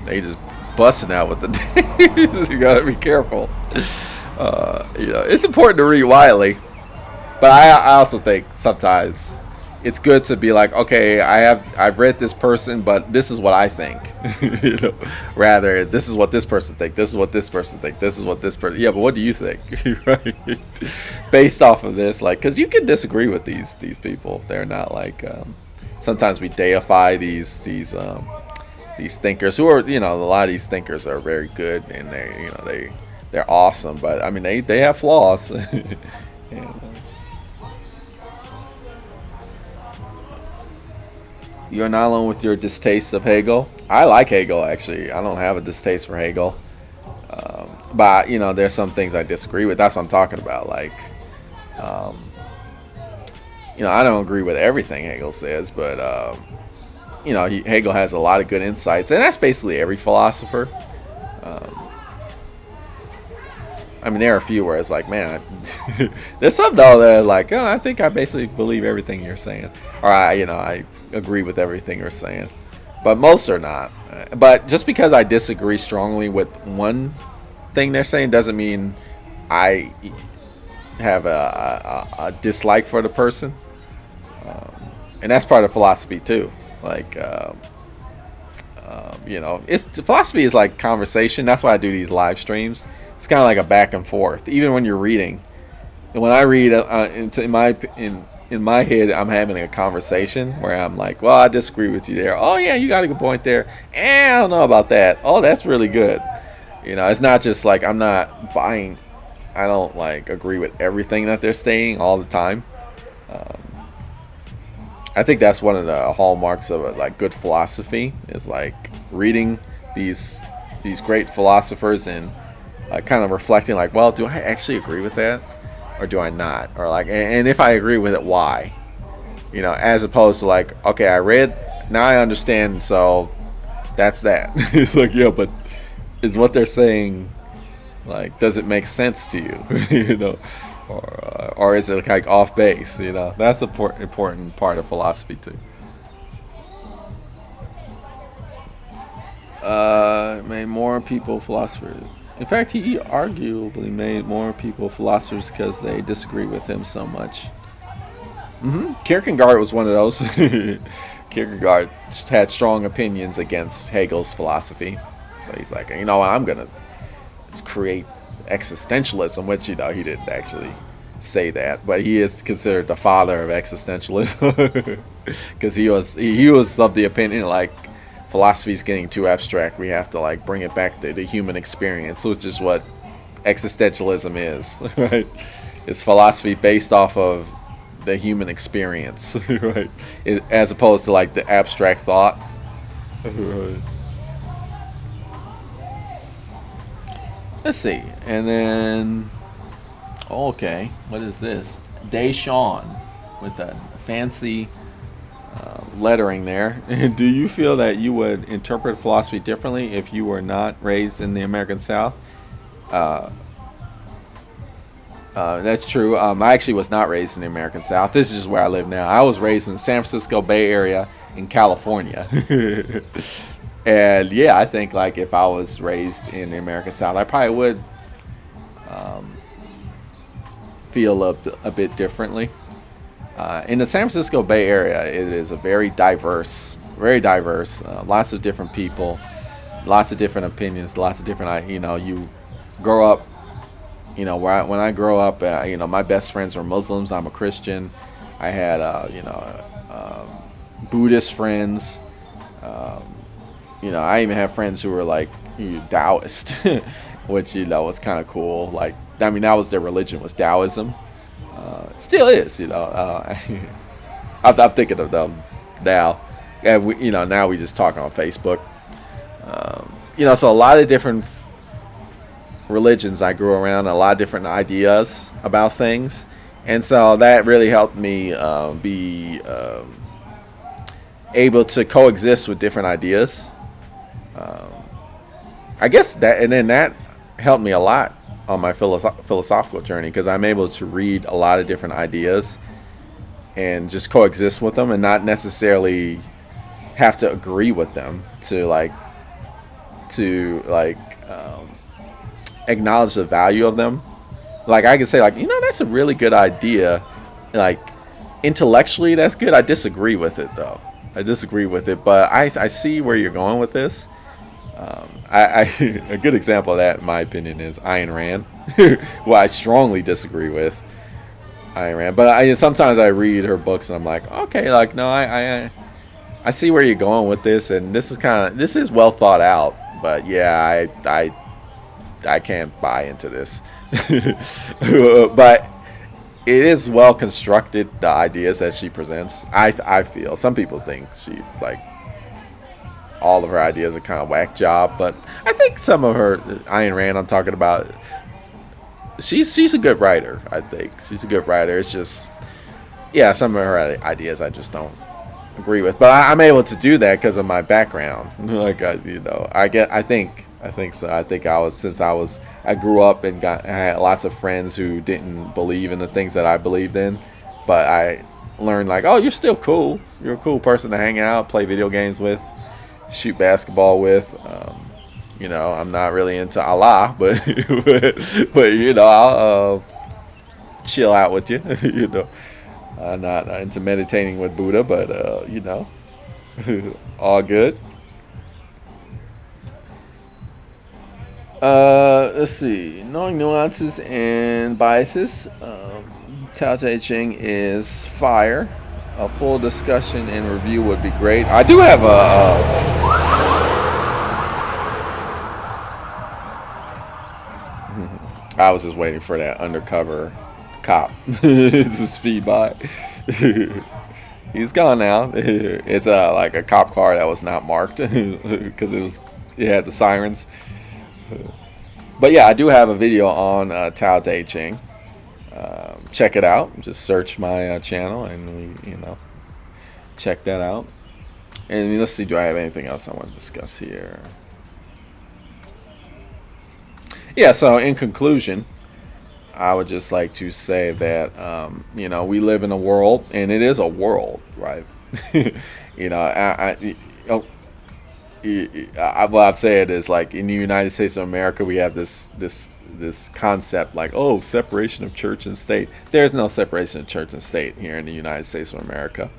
They just busting out with the you gotta be careful. It's important to read widely, but I also think sometimes it's good to be like, okay, I've read this person, but this is what I think. Rather, this is what this person think. This is what this person think. This is what this person. Yeah, but what do you think? Right? Based off of this, like, because you can disagree with these people. They're not like. Sometimes we deify these thinkers who are, a lot of these thinkers are very good and they're awesome, but I mean they have flaws. You're not alone with your distaste of Hegel. I like Hegel, actually. I don't have a distaste for Hegel, but there's some things I disagree with. That's what I'm talking about. Like, I don't agree with everything Hegel says, but Hegel has a lot of good insights, and that's basically every philosopher. I mean, there are a few where it's like, man, there's some though that are like, oh, I think I basically believe everything you're saying, or I agree with everything you're saying, but most are not. But just because I disagree strongly with one thing they're saying doesn't mean I have a dislike for the person, and that's part of philosophy too. like it's philosophy is like conversation. That's why I do these live streams. It's kind of like a back and forth, even when you're reading. And when I read, in my head, I'm having a conversation where I'm like, well, I disagree with you there. Oh yeah, you got a good point there. I don't know about that. Oh, that's really good. It's not just like I'm not buying. I don't like agree with everything that they're saying all the time. I think that's one of the hallmarks of like good philosophy is like reading these great philosophers and kind of reflecting like, well, do I actually agree with that, or do I not? Or like, and if I agree with it, why? As opposed to like, okay, I read, now I understand, so that's that. It's like, yeah, but is what they're saying like, does it make sense to you? Or is it like off base? That's an important part of philosophy too. Made more people philosophers. In fact, he arguably made more people philosophers because they disagree with him so much. Kierkegaard was one of those. Kierkegaard had strong opinions against Hegel's philosophy. So he's like, I'm going to create existentialism, which, he didn't actually say that. But he is considered the father of existentialism. Because he was of the opinion, like, philosophy is getting too abstract. We have to, like, bring it back to the human experience, which is what existentialism is, right? It's philosophy based off of the human experience, right? As opposed to like the abstract thought. Right. Let's see, and then okay, what is this? Deshawn with that fancy lettering there. Do you feel that you would interpret philosophy differently if you were not raised in the American South? That's true. I actually was not raised in the American South. This is just where I live now. I was raised in the San Francisco Bay Area in California. And yeah, I think like if I was raised in the American South, I probably would feel a bit differently. In the San Francisco Bay Area, it is a very diverse, lots of different people, lots of different opinions, lots of different, you grow up, when I grow up, my best friends were Muslims. I'm a Christian. I had, Buddhist friends. I even have friends who were like Taoist, which, was kind of cool. Like, that was their religion, was Taoism. Still is, I'm thinking of them now. And we, now we just talk on Facebook. So a lot of different religions I grew around, a lot of different ideas about things, and so that really helped me be able to coexist with different ideas. I guess that helped me a lot on my philosophical journey, because I'm able to read a lot of different ideas and just coexist with them and not necessarily have to agree with them to acknowledge the value of them. Like, I can say like, that's a really good idea. Like, intellectually that's good. I disagree with it though. But I see where you're going with this. A good example of that, in my opinion, is Ayn Rand. Well, I strongly disagree with Ayn Rand, but sometimes I read her books and I'm like, okay, like, no, I see where you're going with this, and this is well thought out. But yeah, I can't buy into this. But it is well constructed, the ideas that she presents. I feel some people think she like all of her ideas are kind of whack job, but I think some of her, Ayn Rand I'm talking about, she's a good writer. I think she's a good writer. It's just, yeah, some of her ideas I just don't agree with, but I'm able to do that because of my background. Like, I think so. I think I grew up and I had lots of friends who didn't believe in the things that I believed in, but I learned like, oh, you're still cool. You're a cool person to hang out, play video games with, shoot basketball with. I'm not really into Allah, but I'll chill out with you. I'm not into meditating with Buddha, but All good. Let's see. Knowing nuances and biases. Tao Te Ching is fire. A full discussion and review would be great. I do have I was just waiting for that undercover cop to speed by. He's gone now. It's like a cop car that was not marked because it had the sirens. But yeah, I do have a video on Tao Te Ching. Check it out. Just search my channel and check that out. And let's see, do I have anything else I want to discuss here? Yeah, so in conclusion, I would just like to say that we live in a world, and it is a world, right? What I've said is, like, in the United States of America, we have this concept like, oh, separation of church and state. There's no separation of church and state here in the United States of America.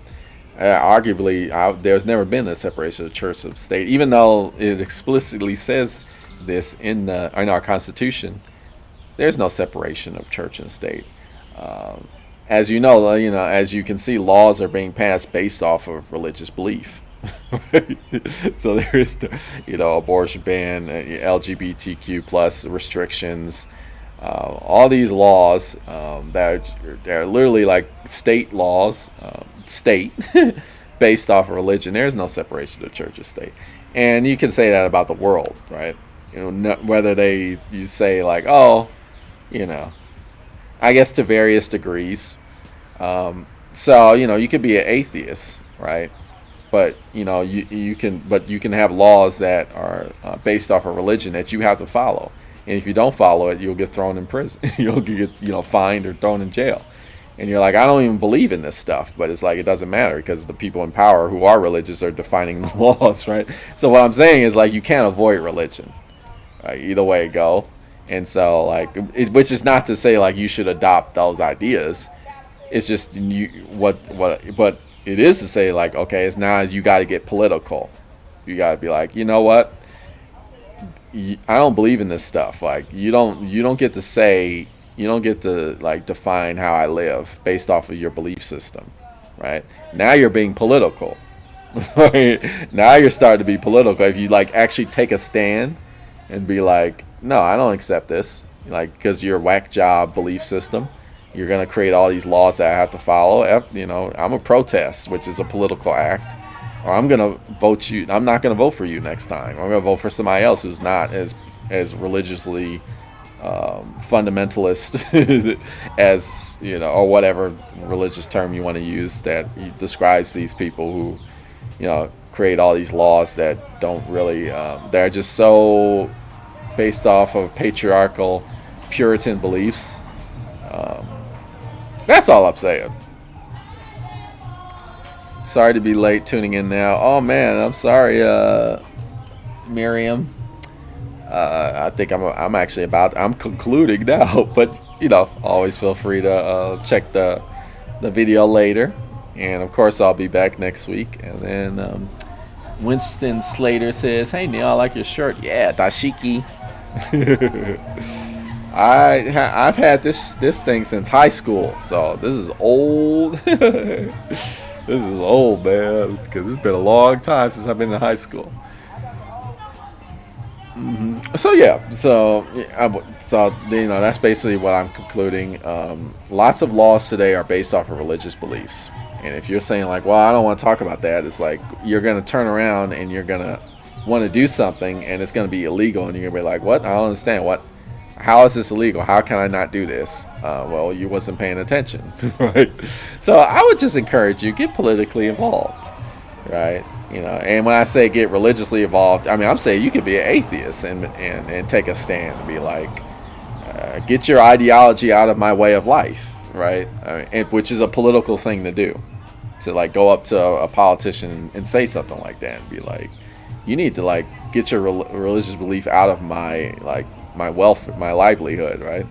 Arguably, there's never been a separation of church and state, even though it explicitly says this in our Constitution. There's no separation of church and state. As as you can see, laws are being passed based off of religious belief. So there is abortion ban, LGBTQ plus restrictions, all these laws that are literally like state laws, state based off of religion. There's no separation of church and state, and you can say that about the world, right? Whether you say like, oh, I guess to various degrees. So you could be an atheist, right? But you can have laws that are based off of religion that you have to follow, and if you don't follow it, you'll get thrown in prison. You'll get fined or thrown in jail. And you're like, I don't even believe in this stuff, but it's like it doesn't matter because the people in power who are religious are defining the laws, right? So what I'm saying is, like, you can't avoid religion, either way it go. And so, like, which is not to say like you should adopt those ideas. It's just but it is to say, like, okay, it's now you got to get political. You got to be like, you know what? I don't believe in this stuff. Like, you don't get to say, you don't get to like define how I live based off of your belief system, right? Now you're being political. Right? Now you're starting to be political. If you like actually take a stand and be like, no, I don't accept this, like, because your whack job belief system. You're going to create all these laws that I have to follow. I'm a protest, which is a political act. Or I'm going to vote you. I'm not going to vote for you next time. I'm going to vote for somebody else who's not as religiously fundamentalist as, or whatever religious term you want to use that describes these people who, create all these laws that don't really, they're just so based off of patriarchal Puritan beliefs. That's all I'm saying. Sorry to be late tuning in now. Oh man, I'm sorry, Miriam. I think I'm concluding now, but always feel free to check the video later, and of course I'll be back next week. And then Winston Slater says, "Hey Neil, I like your shirt." Yeah, dashiki. I've had this thing since high school, so this is old. This is old, man, because it's been a long time since I've been in high school. So that's basically what I'm concluding. Lots of laws today are based off of religious beliefs, and if you're saying like, well, I don't want to talk about that, it's like you're gonna turn around and you're gonna want to do something, and it's gonna be illegal, and you're gonna be like, what? I don't understand. What? How is this illegal? How can I not do this? Well, you wasn't paying attention, right? So I would just encourage you, get politically involved, right? And when I say get religiously involved, I mean, I'm saying you could be an atheist and take a stand and be like, get your ideology out of my way of life, right? Which is a political thing to do, to like go up to a politician and say something like that and be like, you need to like get your religious belief out of my wealth, my livelihood, right?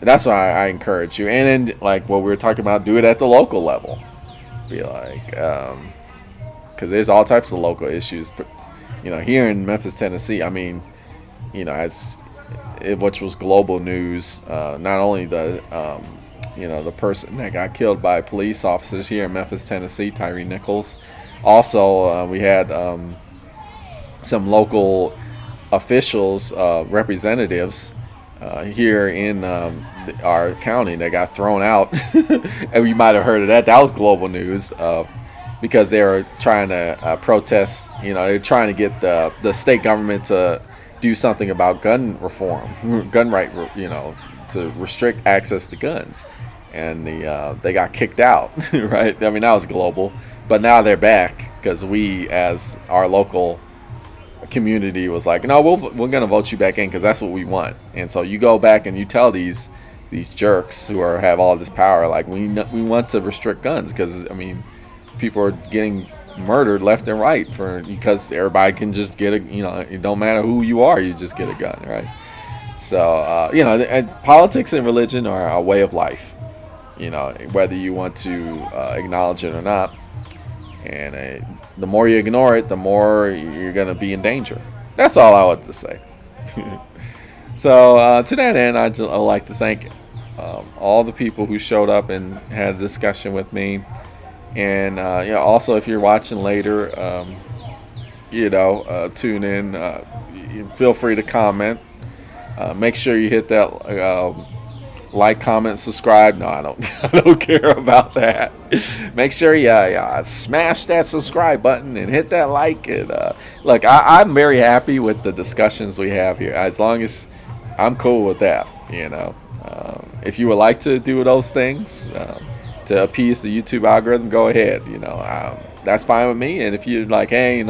That's why I encourage you. And then, like what we were talking about, do it at the local level, be like, because there's all types of local issues, but here in Memphis, Tennessee, I mean, which was global news. Not only the person that got killed by police officers here in Memphis, Tennessee, Tyree Nichols. Also, we had some local officials, representatives here in our county that got thrown out. And you might have heard of that. That was global news because they were trying to protest. They're trying to get the state government to do something about gun reform, gun right, to restrict access to guns. And they got kicked out, right? I mean, that was global. But now they're back because we, as our local community, was like, no, we're going to vote you back in because that's what we want. And so you go back and you tell these jerks who have all this power, like, we want to restrict guns because, I mean, people are getting murdered left and right because everybody can just get it don't matter who you are, you just get a gun, right? So, and politics and religion are a way of life, whether you want to acknowledge it or not. And the more you ignore it, the more you're going to be in danger. That's all I wanted to say. So to that end, I'd like to thank all the people who showed up and had a discussion with me. And also, if you're watching later, tune in. Feel free to comment. Make sure you hit that like, comment, subscribe. No, I don't care about that. Make sure you smash that subscribe button and hit that like. And look, I'm very happy with the discussions we have here. As long as I'm cool with that, if you would like to do those things to appease the YouTube algorithm, go ahead. That's fine with me. And if you're like, hey,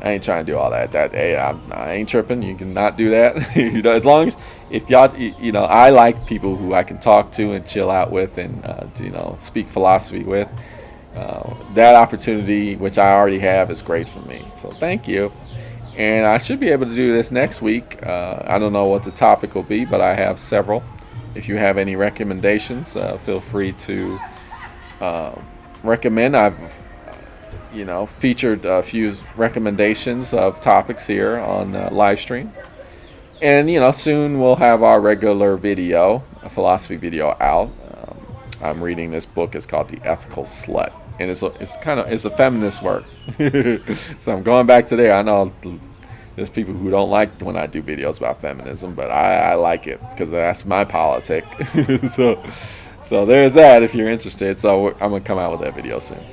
I ain't trying to do all that. I ain't tripping. You can not do that. As long as if y'all, I like people who I can talk to and chill out with and speak philosophy with. That opportunity, which I already have, is great for me. So thank you. And I should be able to do this next week. I don't know what the topic will be, but I have several. If you have any recommendations, feel free to recommend. I've featured a few recommendations of topics here on live stream. And, soon we'll have our regular video, a philosophy video out. I'm reading this book. It's called The Ethical Slut. And it's a feminist work. So I'm going back to there. I know there's people who don't like when I do videos about feminism, but I like it because that's my politic. So there's that if you're interested. So I'm going to come out with that video soon.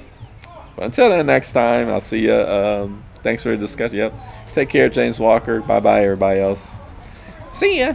But until then, next time, I'll see you. Thanks for the discussion. Yep. Take care, James Walker. Bye-bye, everybody else. See ya.